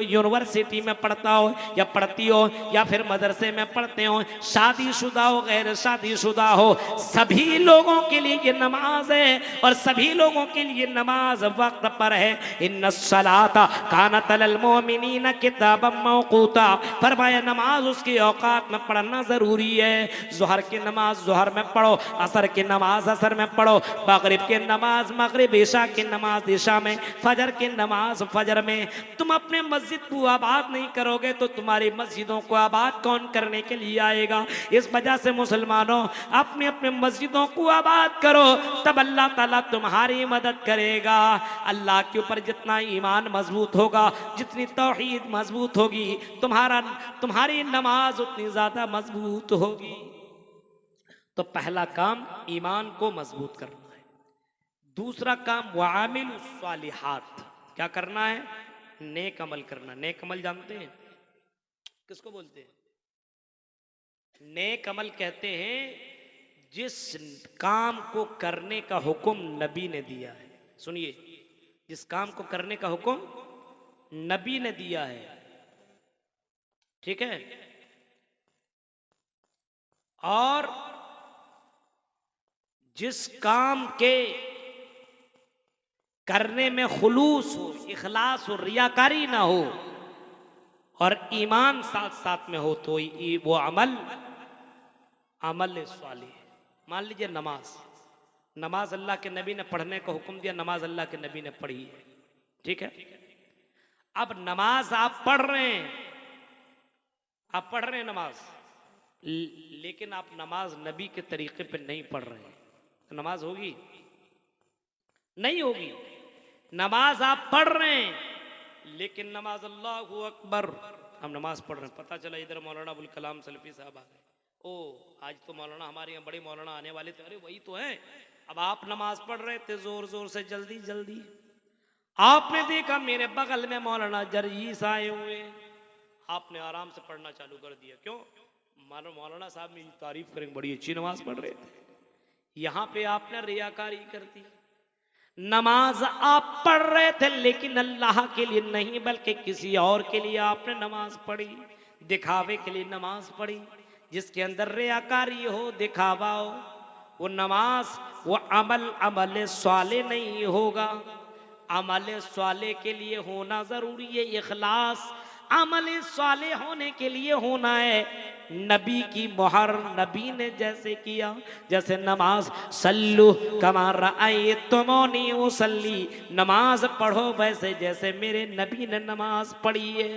यूनिवर्सिटी में पढ़ता हो या पढ़ती हो, या फिर मदरसे में पढ़ते हो, शादीशुदा हो गैर शादीशुदा हो, सभी लोगों के लिए ये नमाज है, और सभी लोगों के लिए नमाज वक्त पर है। इन्नस्सलाता कानत अलल मोमिनीना किताबम मौकूता, फरमाया नमाज उसकी औकात में पढ़ना जरूरी है। ज़ोहर की नमाज ज़ोहर में पढ़ो, असर की नमाज असर में पढ़ो, मगरिब की नमाज मगरिब, ईशा की नमाज ईशा में, फजर की नमाज फजर में। तुम अपने मस्जिद को आबाद नहीं करोगे तो तुम्हारी मस्जिदों को आबाद कौन करने के लिए आएगा? इस वजह से मुसलमानों, अपने अपने मस्जिदों को आबाद करो, तब अल्लाह ताला तुम्हारी मदद करेगा। अल्लाह के ऊपर जितना ईमान मजबूत होगा, जितनी तौहीद मजबूत होगी, तुम्हारी नमाज उतनी ज्यादा मजबूत होगी। तो पहला काम ईमान को मजबूत करना है। दूसरा काम वामिलुस सालिहात, क्या करना है? नेक अमल करना। नेक अमल जानते हैं किसको बोलते हैं? नेक अमल कहते हैं जिस काम को करने का हुक्म नबी ने दिया है। सुनिए, जिस काम को करने का हुक्म नबी ने दिया है, ठीक है, और जिस काम के करने में खुलूस हो, इखलास हो, रियाकारी ना हो, और ईमान साथ साथ में हो, तो वो अमल सालिह है। मान लीजिए नमाज अल्लाह के नबी ने पढ़ने का हुक्म दिया, नमाज अल्लाह के नबी ने पढ़ी है, ठीक है। अब नमाज आप पढ़ रहे हैं नमाज, लेकिन आप नमाज नबी के तरीके पे नहीं पढ़ रहे हैं, तो नमाज होगी? नहीं होगी। नमाज आप पढ़ रहे हैं, लेकिन नमाज अल्लाहु अकबर, हम नमाज पढ़ रहे हैं, पता चला इधर मौलाना अबुल कलाम सलफी साहब आ गए, ओ आज तो मौलाना, हमारे यहाँ बड़े मौलाना आने वाले थे, अरे वही तो हैं। अब आप नमाज पढ़ रहे थे जोर जोर से, जल्दी जल्दी, आपने देखा मेरे बगल में मौलाना जरजीस आए हुए, आपने आराम से पढ़ना चालू कर दिया। क्यों? मौलाना साहब मेरी तारीफ करेंगे, बड़ी अच्छी नमाज पढ़ रहे थे। यहां पे आपने रियाकारी कर दी। नमाज आप पढ़ रहे थे, लेकिन अल्लाह के लिए नहीं, बल्कि किसी और के लिए आपने नमाज पढ़ी, दिखावे के लिए नमाज पढ़ी। जिसके अंदर रियाकारी हो, दिखावा हो, वो नमाज, वो अमल साले नहीं होगा। अमल साले के लिए होना जरूरी है इखलास। अमल साले होने के लिए होना है नबी की मोहर। नबी ने जैसे किया, जैसे नमाज, सल्लु कमा रअयतुमूनी उसल्ली, नमाज पढ़ो वैसे जैसे मेरे नबी ने नमाज पढ़ी है।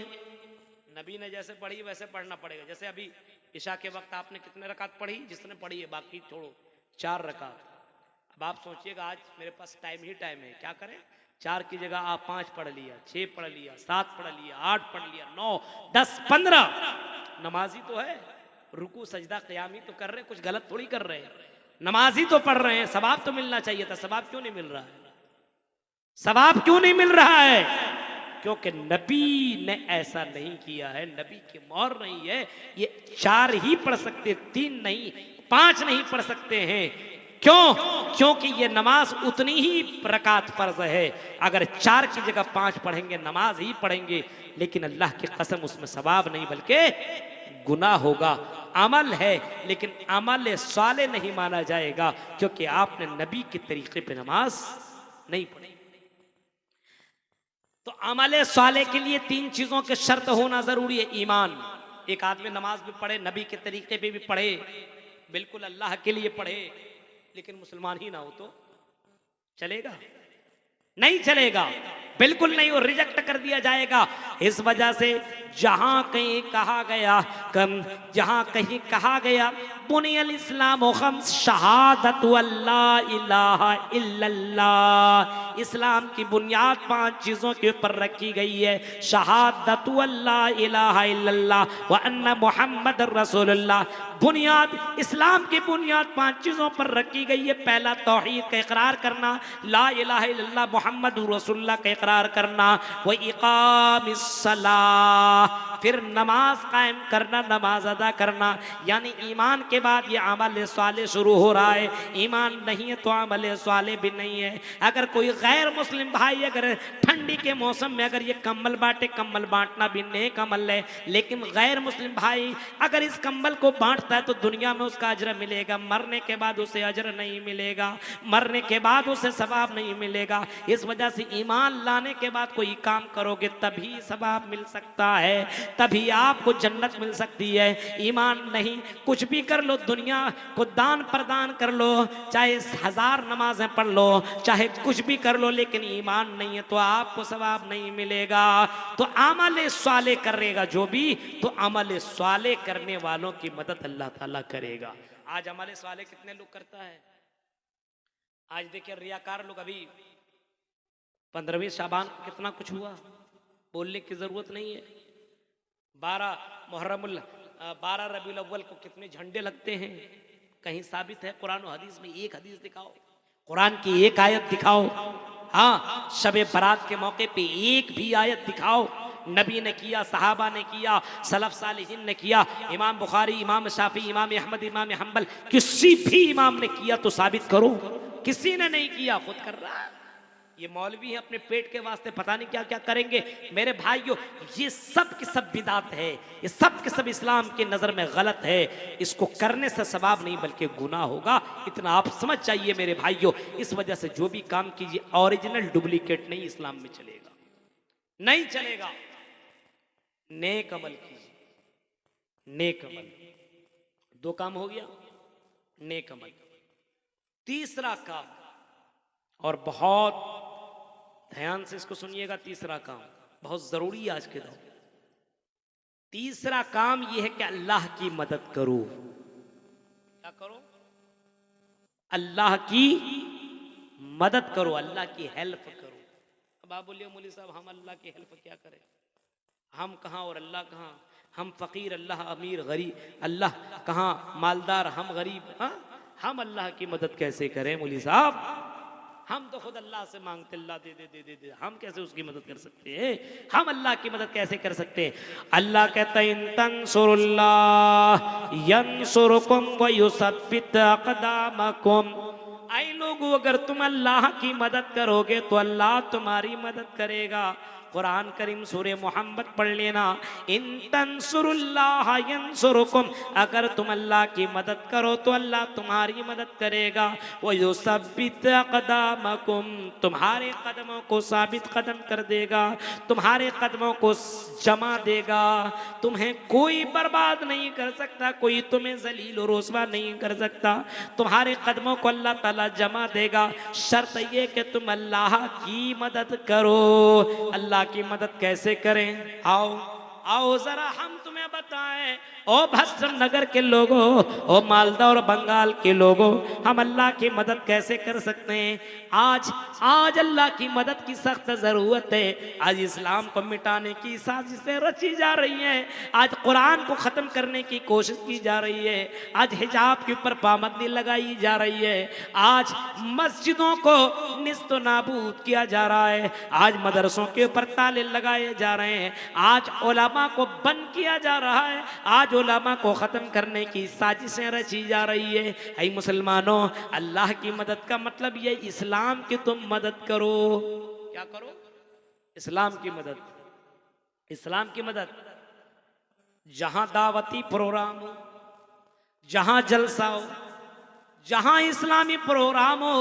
नबी ने जैसे पढ़ी वैसे पढ़ना पड़ेगा। जैसे अभी इशा के वक्त आपने कितने रकात पढ़ी, जिसने पढ़ी है, बाकी छोड़ो 4 रकात। अब आप सोचिएगा आज मेरे पास टाइम ही टाइम है, क्या करें? 4 की जगह आप 5 पढ़ लिया, 6 पढ़ लिया, 7 पढ़ लिया, 8 पढ़ लिया, 9, 10, 15। नमाजी तो है, रुकू सजदा क़याम ही तो कर रहे, कुछ गलत थोड़ी कर रहे हैं, नमाजी तो पढ़ रहे हैं, सवाब तो मिलना चाहिए था। सवाब क्यों नहीं मिल रहा है? सवाब क्यों नहीं मिल रहा है? क्योंकि नबी ने ऐसा नहीं किया है, नबी की मोहर नहीं है। ये 4 ही पढ़ सकते, 3 नहीं, 5 नहीं पढ़ सकते हैं। क्यों? क्योंकि ये नमाज उतनी ही रकात फर्ज है। अगर 4 की जगह 5 पढ़ेंगे, नमाज ही पढ़ेंगे, लेकिन अल्लाह की कसम उसमें सवाब नहीं बल्कि गुनाह होगा। अमल है लेकिन अमल साले नहीं माना जाएगा, क्योंकि आपने नबी के तरीके पे नमाज नहीं पढ़ी। तो अमल साले के लिए 3 चीजों के शर्त होना जरूरी है। ईमान, एक आदमी नमाज भी पढ़े, नबी के तरीके पे भी पढ़े, बिल्कुल अल्लाह के लिए पढ़े, लेकिन मुसलमान ही ना हो तो चलेगा? नहीं चलेगा, बिल्कुल नहीं, वो रिजेक्ट कर दिया जाएगा। इस वजह से जहां कहीं कहा गया बुनियल इस्लाम खम्स शहादतु अल्ला इलाहा इल्लल्लाह, इस्लाम की बुनियाद 5 चीजों के ऊपर रखी गई है। शहादतु अल्ला इलाहा इल्लल्लाह व अन्ना मुहम्मद रसूलुल्लाह, बुनियाद, इस्लाम की बुनियाद 5 चीजों पर रखी गई है। पहला तौहीद का इकरार करना, ला इलाहा इल्लल्लाह मुहम्मद रसूलुल्लाह का इकरार करना, व इकामिस सलाह, फिर नमाज कायम करना, नमाज अदा करना। यानी ईमान के बाद ये अमल साले शुरू हो रहा है। ईमान नहीं है तो अमल साले भी नहीं है। अगर कोई गैर मुस्लिम भाई अगर ठंडी के मौसम में अगर ये कम्बल बांटे, कम्बल बांटना भी नेक अमल है, लेकिन गैर मुस्लिम भाई अगर इस कम्बल को बांटता है तो दुनिया में उसका अजर मिलेगा, मरने के बाद उसे अजर नहीं मिलेगा, मरने के बाद उसे सवाब नहीं मिलेगा। इस वजह से ईमान लाने के बाद कोई काम करोगे तभी सवाब मिल सकता है, तभी आपको जन्नत मिल सकती है। ईमान नहीं, कुछ भी कर लो, दुनिया को दान प्रदान कर लो, चाहे 1000 नमाजें पढ़ लो, चाहे कुछ भी कर लो, लेकिन ईमान नहीं है तो आपको सवाब नहीं मिलेगा। तो अमल साले करेगा जो भी, तो अमल साले करने वालों की मदद अल्लाह ताला करेगा। आज अमल साले कितने लोग करता है? आज देखिए रियाकार लोग, अभी 15वीं शाबान कितना कुछ हुआ, बोलने की जरूरत नहीं है। 12 रबीउल अव्वल को कितने झंडे लगते हैं, कहीं साबित है? कुरान और हदीस में एक हदीस दिखाओ, कुरान की एक आयत दिखाओ। हाँ, शबे बारात के मौके पे एक भी आयत दिखाओ। नबी ने किया, सहाबा ने किया, सलफ सालिहीन ने किया, इमाम बुखारी, इमाम शाफी, इमाम अहमद, इमाम हम्बल, किसी भी इमाम ने किया तो साबित करो। किसी ने नहीं किया, खुद कर रहा है। ये मौलवी है, अपने पेट के वास्ते पता नहीं क्या क्या करेंगे। मेरे भाइयों, ये सब की सब बिदात है, ये सब के सब इस्लाम की नजर में गलत है। इसको करने से सवाब नहीं बल्कि गुनाह होगा, इतना आप समझ जाइए मेरे भाइयों। इस वजह से जो भी काम कीजिए ओरिजिनल डुप्लीकेट नहीं इस्लाम में चलेगा, नहीं चलेगा। नेक अमल कीजिए, नेक अमल। 2 काम हो गया, नेक अमल। तीसरा काम, और बहुत ध्यान से इसको सुनिएगा, तीसरा काम बहुत जरूरी है आज के दौर। तीसरा काम यह है कि अल्लाह की मदद करो। क्या करो? अल्लाह की मदद करो, अल्लाह की हेल्प करो। अब आप बोलिए मौलवी साहब हम अल्लाह की हेल्प क्या करें? हम कहाँ और अल्लाह कहाँ? हम फकीर, अल्लाह अमीर, गरीब, अल्लाह कहाँ मालदार, हम गरीब। हाँ, हम अल्लाह की मदद कैसे करें मौलवी साहब? हम तो खुद अल्लाह से मांगते, अल्लाह दे दे दे दे दे, हम कैसे उसकी मदद कर सकते हैं? हम अल्लाह की मदद कैसे कर सकते हैं? अल्लाह कहता है इन तंसुरुल्लाह यंसुरुकुम व युसब्बित अक़दामकुम। ऐ लोगों, अगर तुम अल्लाह की मदद करोगे तो अल्लाह तुम्हारी मदद करेगा। कुरान करीम सूरे मोहम्मद पढ़ लेना, इन तंसुरुल्लाह यंसुरुकुम, अगर तुम अल्लाह की मदद करो तो अल्लाह तुम्हारी मदद करेगा। वो युसब्बित अक़दामकुम, तुम्हारे कदमों को साबित कदम कर देगा, तुम्हारे कदमों को जमा देगा। तुम्हें कोई बर्बाद नहीं कर सकता, कोई तुम्हें जलील और रुस्वा नहीं कर सकता, तुम्हारे कदमों को अल्लाह ताला जमा देगा। शर्त ये कि तुम अल्लाह की मदद करो। अल्लाह की मदद कैसे करें? आओ आओ जरा हम तुम्हें बताएं, ओ भस्म नगर के लोगों, ओ मालदा और बंगाल के लोगों, हम अल्लाह की मदद कैसे कर सकते हैं। आज आज अल्लाह की मदद की सख्त जरूरत है। आज इस्लाम को मिटाने की साजिशें रची जा रही हैं, आज कुरान को खत्म करने की कोशिश की जा रही है, आज हिजाब के ऊपर पाबंदी लगाई जा रही है, आज मस्जिदों को निस्तो नाबूद किया जा रहा है, आज मदरसों के ऊपर ताले लगाए जा रहे हैं, आज उलमा को बंद किया जा रहा है, आज उलमा को खत्म करने की साजिशें रची जा रही है। ऐ मुसलमानों, अल्लाह की मदद का मतलब ये इस्लाम की तुम मदद करो। क्या करो? इस्लाम की मदद। इस्लाम की मदद। जहां दावती प्रोग्राम हो, जहां जलसा हो, जहां इस्लामी प्रोग्राम हो,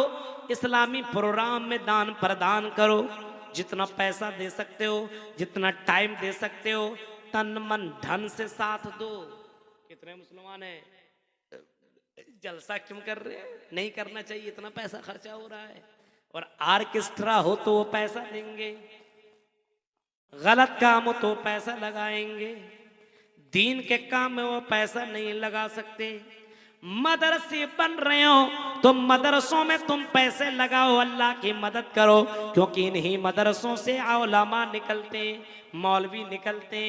इस्लामी प्रोग्राम में दान प्रदान करो। जितना पैसा दे सकते हो, जितना टाइम दे सकते हो, तन मन धन से साथ दो। कितने मुसलमान हैं जलसा क्यों कर रहे हैं? नहीं करना चाहिए, इतना पैसा खर्चा हो रहा है। और आर्केस्ट्रा हो तो वो पैसा देंगे, गलत काम हो तो पैसा लगाएंगे, दीन के काम में वो पैसा नहीं लगा सकते। मदरसे बन रहे हो तो मदरसों में तुम पैसे लगाओ, अल्लाह की मदद करो, क्योंकि इन्हीं मदरसों से उलमा निकलते, मौलवी निकलते,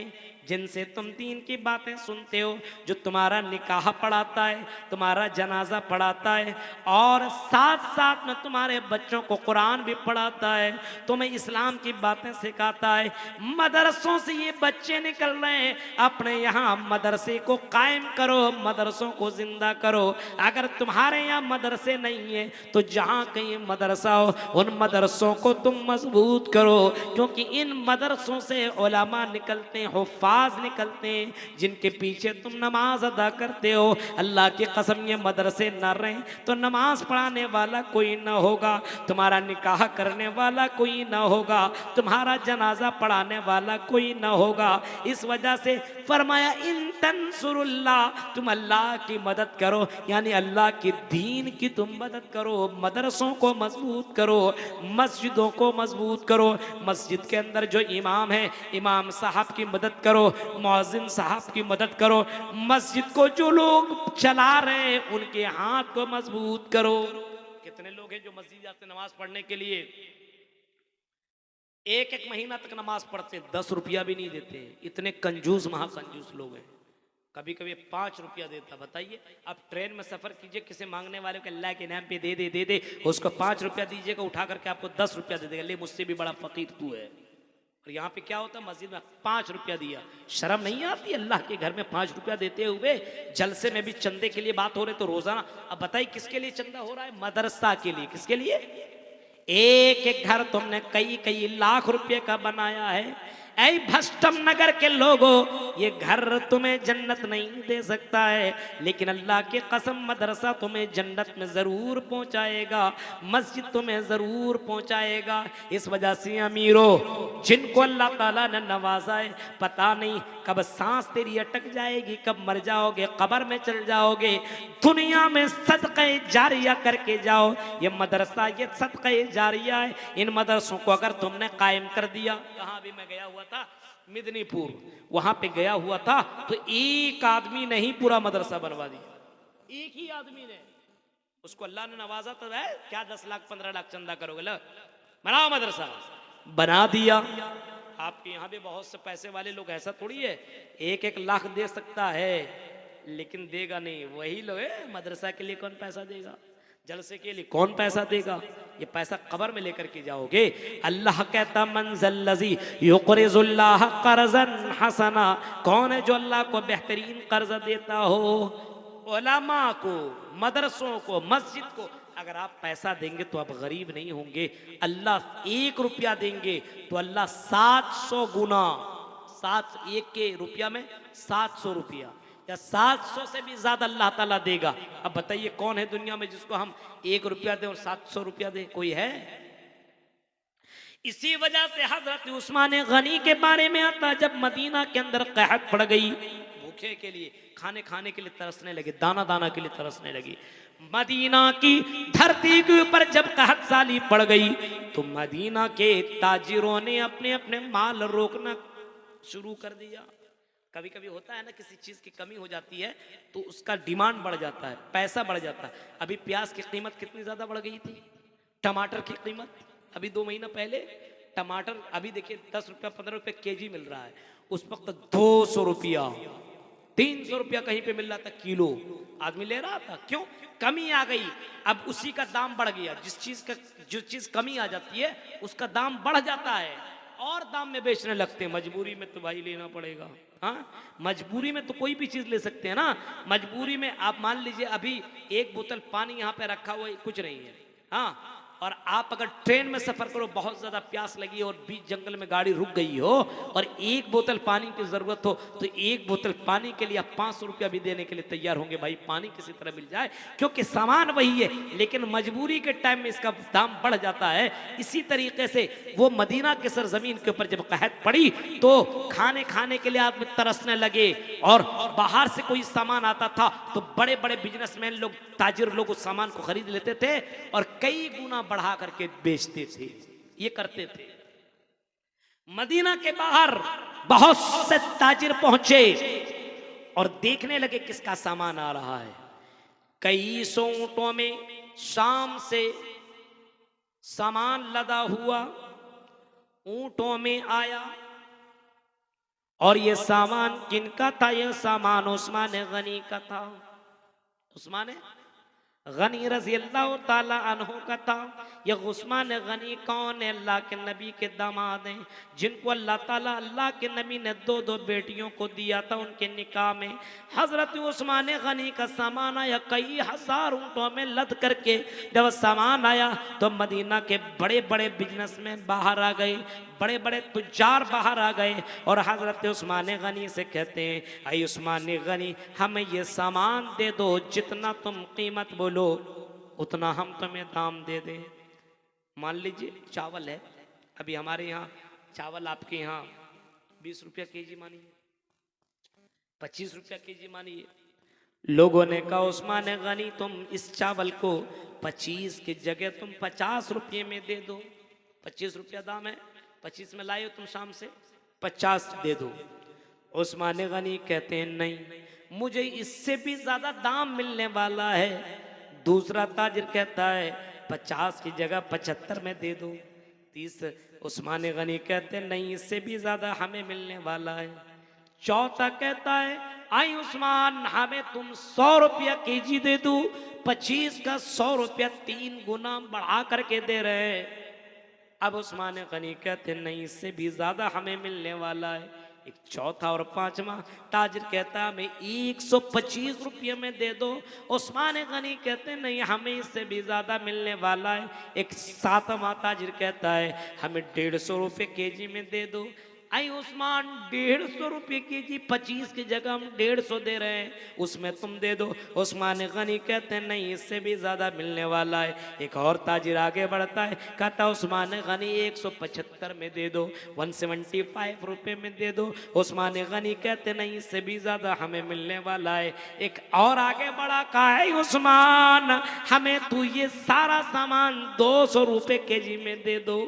जिनसे तुम दीन की बातें सुनते हो, जो तुम्हारा निकाह पढ़ाता है, तुम्हारा जनाजा पढ़ाता है, और साथ साथ में तुम्हारे बच्चों को कुरान भी पढ़ाता है, तुम्हें इस्लाम की बातें सिखाता है। मदरसों से ये बच्चे निकल रहे हैं, अपने यहाँ मदरसे को कायम करो, मदरसों को जिंदा करो। अगर तुम्हारे यहाँ मदरसे नहीं है तो जहाँ कहीं मदरसा हो, उन मदरसों को तुम मजबूत करो, क्योंकि इन मदरसों से उलमा निकलते हैं, हुफ़्फ़ाज़ निकलते हैं, जिनके पीछे तुम नमाज अदा करते हो। अल्लाह की कसम, ये मदरसे न रहे तो नमाज पढ़ाने वाला कोई न होगा, तुम्हारा निकाह करने वाला कोई न होगा, तुम्हारा जनाजा पढ़ाने वाला कोई न होगा। इस वजह से फरमाया इन तंसुरुल्लाह, तुम अल्लाह की मदद करो, यानी अल्लाह की दीन की तुम मदद करो। मदरसों को मजबूत करो, मस्जिदों को मजबूत करो। मस्जिद के अंदर जो इमाम है, इमाम साहब की मदद करो, मुअज्जिन साहब की मदद करो। मस्जिद को जो लोग चला रहे हैं उनके हाथ को मजबूत करो। कितने लोग हैं जो मस्जिद जाते नमाज पढ़ने के लिए, एक एक महीना तक नमाज पढ़ते, 10 रुपया भी नहीं देते। इतने कंजूस, महाकंजूस लोग हैं। कभी कभी 5 रुपया देता। बताइए, आप ट्रेन में सफर कीजिए, किसी मांगने वाले को अल्लाह के नाम पे दे दे दे दे, उसको 5 रुपया दीजिएगा, उठा करके आपको 10 रुपया दे देगा, ले मुझसे भी बड़ा फकीर तू है। और यहाँ पे क्या होता है, मस्जिद में 5 रुपया दिया, शर्म नहीं आती अल्लाह के घर में 5 रुपया देते हुए? जलसे में भी चंदे के लिए बात हो रही तो रोजाना, अब बताइए किसके लिए चंदा हो रहा है? मदरसा के लिए। किसके लिए? एक एक घर तुमने कई कई लाख रुपए का बनाया है। ऐ भस्टम नगर के लोगों, ये घर तुम्हें जन्नत नहीं दे सकता है, लेकिन अल्लाह की कसम मदरसा तुम्हें जन्नत में जरूर पहुंचाएगा, मस्जिद तुम्हें जरूर पहुंचाएगा। इस वजह से अमीरों, जिनको अल्लाह ताला ने नवाजा है, पता नहीं कब सांस तेरी अटक जाएगी, कब मर जाओगे, कब्र में चल जाओगे, दुनिया में सदक़े जारिया करके जाओ। ये मदरसा, ये सदक़े जारिया है। इन मदरसों को अगर तुमने कायम कर दिया, कहाँ भी मैं गया हुआ था, मिदनीपुर, वहां पे गया हुआ था, तो एक आदमी ने ही पूरा मदरसा बनवा दिया। एक ही आदमी ने, उसको अल्लाह ने नवाजा तो है, क्या 10 लाख 15 लाख चंदा करोगे? लो बनाओ मदरसा, बना दिया। आपके यहाँ भी बहुत से पैसे वाले लोग, ऐसा थोड़ी है 1-1 लाख दे सकता है, लेकिन देगा नहीं। वही लोग है, मदरसा के लिए कौन पैसा देगा? जलसे के लिए कौन पैसा देगा? ये पैसा कब्र में लेकर के जाओगे। अल्लाह कहता मंज़ल्लज़ी युक़रिज़ुल्लाह क़र्ज़न हसना, कौन है जो अल्लाह को बेहतरीन कर्ज देता हो? उलमा को, मदरसों को, मस्जिद को। अगर आप पैसा देंगे तो आप गरीब नहीं होंगे। अल्लाह 1 रुपया देंगे तो अल्लाह 700 गुना, 1 के रुपया में 700 रुपया, या 700 से भी ज्यादा अल्लाह ताला देगा। अब बताइए कौन है दुनिया में जिसको हम 1 रुपया दें और 700 रुपया दें? कोई है? इसी वजह से हजरत उस्मान गनी के बारे में आता, जब मदीना के अंदर कहत पड़ गई, भूखे के लिए, खाने के लिए तरसने लगे, दाना दाना के लिए तरसने लगी। मदीना की धरती के ऊपर जब कहत साली पड़ गई तो मदीना के ताजिरों ने अपने अपने माल रोकना शुरू कर दिया। कभी कभी होता है ना, किसी चीज की कमी हो जाती है तो उसका डिमांड बढ़ जाता है, पैसा बढ़ जाता है। अभी प्याज की कीमत कितनी ज्यादा बढ़ गई थी, टमाटर की कीमत अभी 2 महीना पहले टमाटर, अभी देखिए 10 रुपया 15 रुपये केजी मिल रहा है, उस वक्त 200 रुपया 300 रुपया कहीं पे मिल रहा था किलो, आदमी ले रहा था। क्यों? कमी आ गई, अब उसी का दाम बढ़ गया। जो चीज कमी आ जाती है उसका दाम बढ़ जाता है और दाम में बेचने लगते हैं। मजबूरी में तो भाई लेना पड़ेगा। हाँ, मजबूरी में तो कोई भी चीज ले सकते हैं ना। मजबूरी में आप मान लीजिए अभी एक बोतल पानी यहाँ पे रखा हुआ है, कुछ नहीं है। हाँ, और आप अगर ट्रेन में सफर करो, बहुत ज्यादा प्यास लगी और बीच जंगल में गाड़ी रुक गई हो और एक बोतल पानी की जरूरत हो, तो एक बोतल पानी के लिए आप 500 रुपया भी देने के लिए तैयार होंगे, भाई पानी किसी तरह मिल जाए, क्योंकि सामान वही है, लेकिन मजबूरी के टाइम में इसका दाम बढ़ जाता है। इसी तरीके से वो मदीना के सरजमीन के ऊपर जब कहत पड़ी तो खाने के लिए आदमी तरसने लगे, और बाहर से कोई सामान आता था तो बड़े बड़े बिजनेसमैन लोग, ताजिर लोग उस सामान को खरीद लेते थे और कई गुना बढ़ा करके बेचते थे। ये करते थे। मदीना के बाहर बहुत से ताजिर पहुंचे और देखने लगे किसका सामान आ रहा है। कई सौ ऊंटों में शाम से सामान लदा हुआ ऊंटों में आया, और ये सामान किनका था? ये सामान उस्मान गनी का था। उस्मान गनी रज़ी अल्लाह ताला अन्हु का था। ये उस्मान गनी कौन है? अल्लाह के नबी के दामाद हैं, जिनको अल्लाह ताला, अल्लाह के नबी ने 2 बेटियों को दिया था उनके निकाह में। हजरत उस्मान गनी का सामान आया कई हजार ऊंटों में लद करके। जब सामान आया तो मदीना के बड़े बड़े बिजनेसमैन बाहर आ गए, बड़े बड़े तुज्जार बाहर आ गए और हजरत उस्मान गनी से कहते हैं, आई उस्मान गनी, हमें ये सामान दे दो, जितना तुम कीमत बोलो उतना हम तुम्हें दाम दे दें। मान लीजिए चावल है, अभी हमारे यहाँ चावल आपके यहाँ 20 रुपया केजी मानिए, 25 रुपया केजी मानिए। लोगों ने कहा उस्मान गनी तुम इस चावल को 25 की जगह तुम 50 रुपये में दे दो। 25 रुपया दाम है, 25 में लाए हो तुम शाम से, 50 दे दो। उस्मान गनी कहते हैं नहीं, मुझे इससे भी ज्यादा दाम मिलने वाला है। दूसरा ताजिर कहता है 50 की जगह 75 में दे दो। उस्मान गनी कहते हैं नहीं, इससे भी ज्यादा हमें मिलने वाला है। चौथा कहता है आई उस्मान, हमें तुम 100 रुपया केजी दे दो। 25 का 100 रुपया 3 गुना बढ़ा करके दे रहे हैं। अब उस्मान गनी कहते नहीं, इससे भी ज्यादा हमें मिलने वाला है। एक चौथा और पांचवा ताजिर कहता है हमें 125 रुपये में दे दो। उस्मान गनी कहते नहीं, हमें इससे भी ज्यादा मिलने वाला है। एक सातवां ताजिर कहता है हमें 150 रुपये केजी में दे दो। आई उस्मान 150 रुपये केजी, 25 की जगह हम 150 दे रहे हैं, उसमें तुम दे दो। उस्मान गनी कहते हैं नहीं, इससे भी ज्यादा मिलने वाला है। एक और ताजिर आगे बढ़ता है, कहता उस्मान गनी 175 में दे दो, 175 रुपये में दे दो। उस्मान गनी कहते नहीं, इससे भी ज्यादा हमें मिलने वाला है। एक और आगे बढ़ा, कहा है उस्मान हमें तू ये सारा सामान 200 रुपये केजी में दे दो।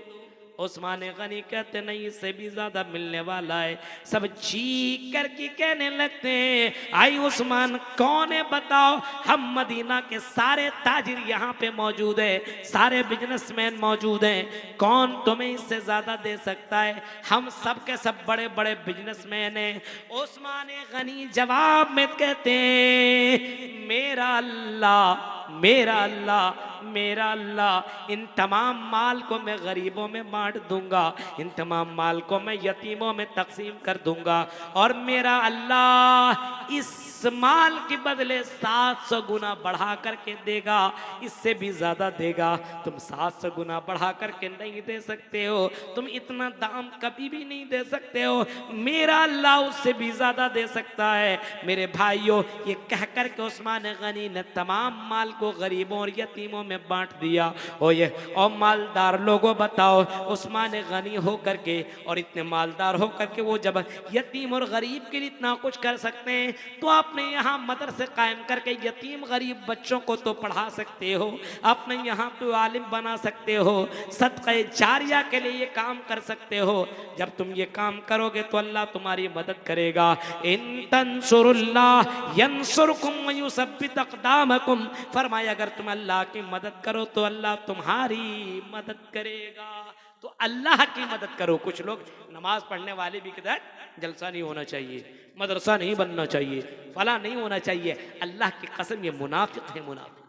उस्मान गनी कहते नहीं, इससे भी ज्यादा मिलने वाला है। सब चीख करके कहने लगते हैं आई उस्मान कौन है बताओ। हम मदीना के सारे ताजिर यहाँ पे मौजूद है, सारे बिजनेसमैन मौजूद हैं, कौन तुम्हें इससे ज्यादा दे सकता है? हम सब के सब बड़े बड़े बिजनेसमैन हैं। उस्मान गनी जवाब में कहते हैं मेरा अल्लाह, मेरा अल्लाह, मेरा अल्लाह, इन तमाम माल को मैं गरीबों में बांट दूंगा, इन तमाम माल को मैं यतीमों में तकसीम कर दूंगा, और मेरा अल्लाह इस माल के बदले 700 गुना बढ़ा करके देगा, इससे भी ज्यादा देगा। तुम 700 गुना बढ़ा करके नहीं दे सकते हो, तुम इतना दाम कभी भी नहीं दे सकते हो, मेरा अल्लाह उससे भी ज्यादा दे सकता है। मेरे भाइयों, ये कह करके उस्मान गनी ने तमाम माल को गरीबों और यतीमों में बांट दिया। और मालदार लोगों बताओ, उस्मान गनी हो करके और इतने मालदार हो करके वो जब यतीम और गरीब के लिए इतना कुछ कर सकते हैं, तो आपने यहाँ मदरसे कायम करके यतीम गरीब बच्चों को तो पढ़ा सकते हो, आपने यहाँ पे आलिम बना सकते हो, सदक़े जारिया के लिए ये काम कर सकते हो। जब तुम ये काम करोगे तो अल्लाह तुम्हारी मदद करेगा। इन तंसुरुल्लाह यंसुरकुम व युसब्बित अक़दामकुम, फरमाया अगर तुम अल्लाह की मदद करो तो अल्लाह तुम्हारी मदद करेगा। तो अल्लाह की मदद करो। कुछ लोग नमाज पढ़ने वाले भी कहते हैं जलसा नहीं होना चाहिए, मदरसा नहीं बनना चाहिए, फला नहीं होना चाहिए। अल्लाह की कसम ये मुनाफिक है, मुनाफिक।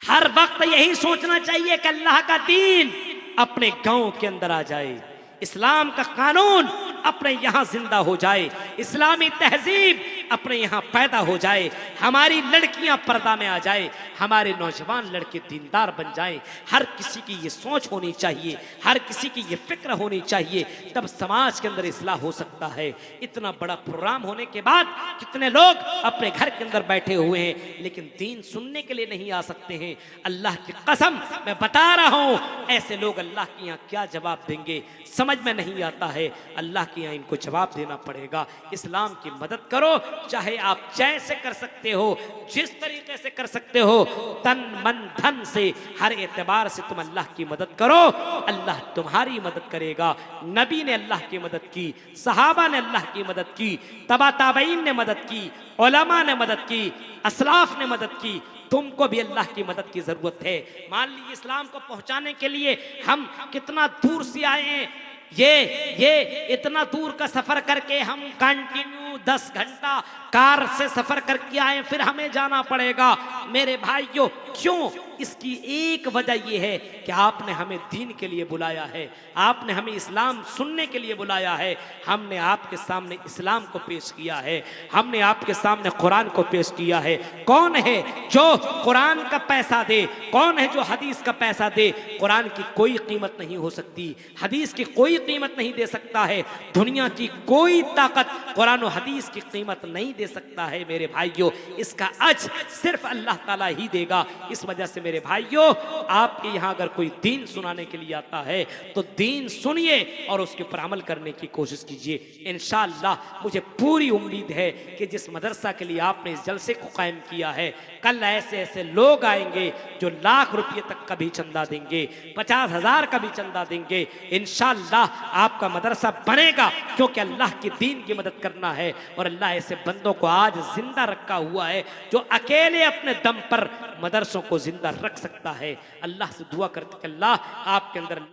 हर वक्त यही सोचना चाहिए कि अल्लाह का दीन अपने गांव के अंदर आ जाए, इस्लाम का कानून अपने यहां जिंदा हो जाए, इस्लामी तहजीब अपने यहां पैदा हो जाए, हमारी लड़कियां पर्दा में आ जाए, हमारे नौजवान लड़के दीनदार बन जाएं। हर किसी की ये सोच होनी चाहिए, हर किसी की ये फिक्र होनी चाहिए, तब समाज के अंदर इस्लाह हो सकता है। इतना बड़ा प्रोग्राम होने के बाद कितने लोग अपने घर के अंदर बैठे हुए हैं लेकिन दीन सुनने के लिए नहीं आ सकते हैं। अल्लाह की कसम मैं बता रहा हूं, ऐसे लोग अल्लाह के यहाँ क्या जवाब देंगे समझ में नहीं आता है। अल्लाह के यहाँ इनको जवाब देना पड़ेगा। इस्लाम की मदद करो, चाहे आप जैसे कर सकते हो, जिस तरीके से कर सकते हो, तन मन धन से, हर एतबार से तुम अल्लाह की मदद करो, अल्लाह तुम्हारी मदद करेगा। नबी ने अल्लाह की मदद की, सहाबा ने अल्लाह की मदद की, तबा ताबईन ने मदद की, उलमा ने मदद की, असलाफ ने मदद की। तुमको भी अल्लाह की मदद की जरूरत है। मान लीजिए इस्लाम को पहुंचाने के लिए हम कितना दूर से आए हैं, ये इतना दूर का सफर करके हम कंटिन्यू 10 घंटा कार से सफर करके आए, फिर हमें जाना पड़ेगा। मेरे भाइयों, क्यों? इसकी एक वजह यह है कि आपने हमें दीन के लिए बुलाया है, आपने हमें इस्लाम सुनने के लिए बुलाया है। हमने आपके सामने इस्लाम को पेश किया है, हमने आपके सामने कुरान को पेश किया है। कौन है जो कुरान का पैसा दे? कौन है जो हदीस का पैसा दे? कुरान की कोई कीमत नहीं हो सकती, हदीस की कोई कीमत नहीं दे सकता है। दुनिया की कोई ताकत कुरान और हदीस की कीमत नहीं दे सकता है। मेरे भाइयों, इसका अज सिर्फ अल्लाह ताला ही देगा। इस वजह से मेरे भाइयों, आपके यहाँ अगर कोई दीन सुनाने के लिए आता है तो दीन सुनिए और उसके ऊपर अमल करने की कोशिश कीजिए। इंशाअल्लाह मुझे पूरी उम्मीद है कि जिस मदरसा के लिए आपने इस जलसे को कायम किया है, कल ऐसे ऐसे लोग आएंगे जो लाख रुपये तक का भी चंदा देंगे, 50,000 का भी चंदा देंगे। इंशाअल्लाह आपका मदरसा बनेगा, क्योंकि अल्लाह के दीन की मदद करना है। और अल्लाह ऐसे बंदों को आज जिंदा रखा हुआ है जो अकेले अपने दम पर मदरसों को जिंदा रख सकता है। अल्लाह से दुआ करते कि अल्लाह आपके अंदर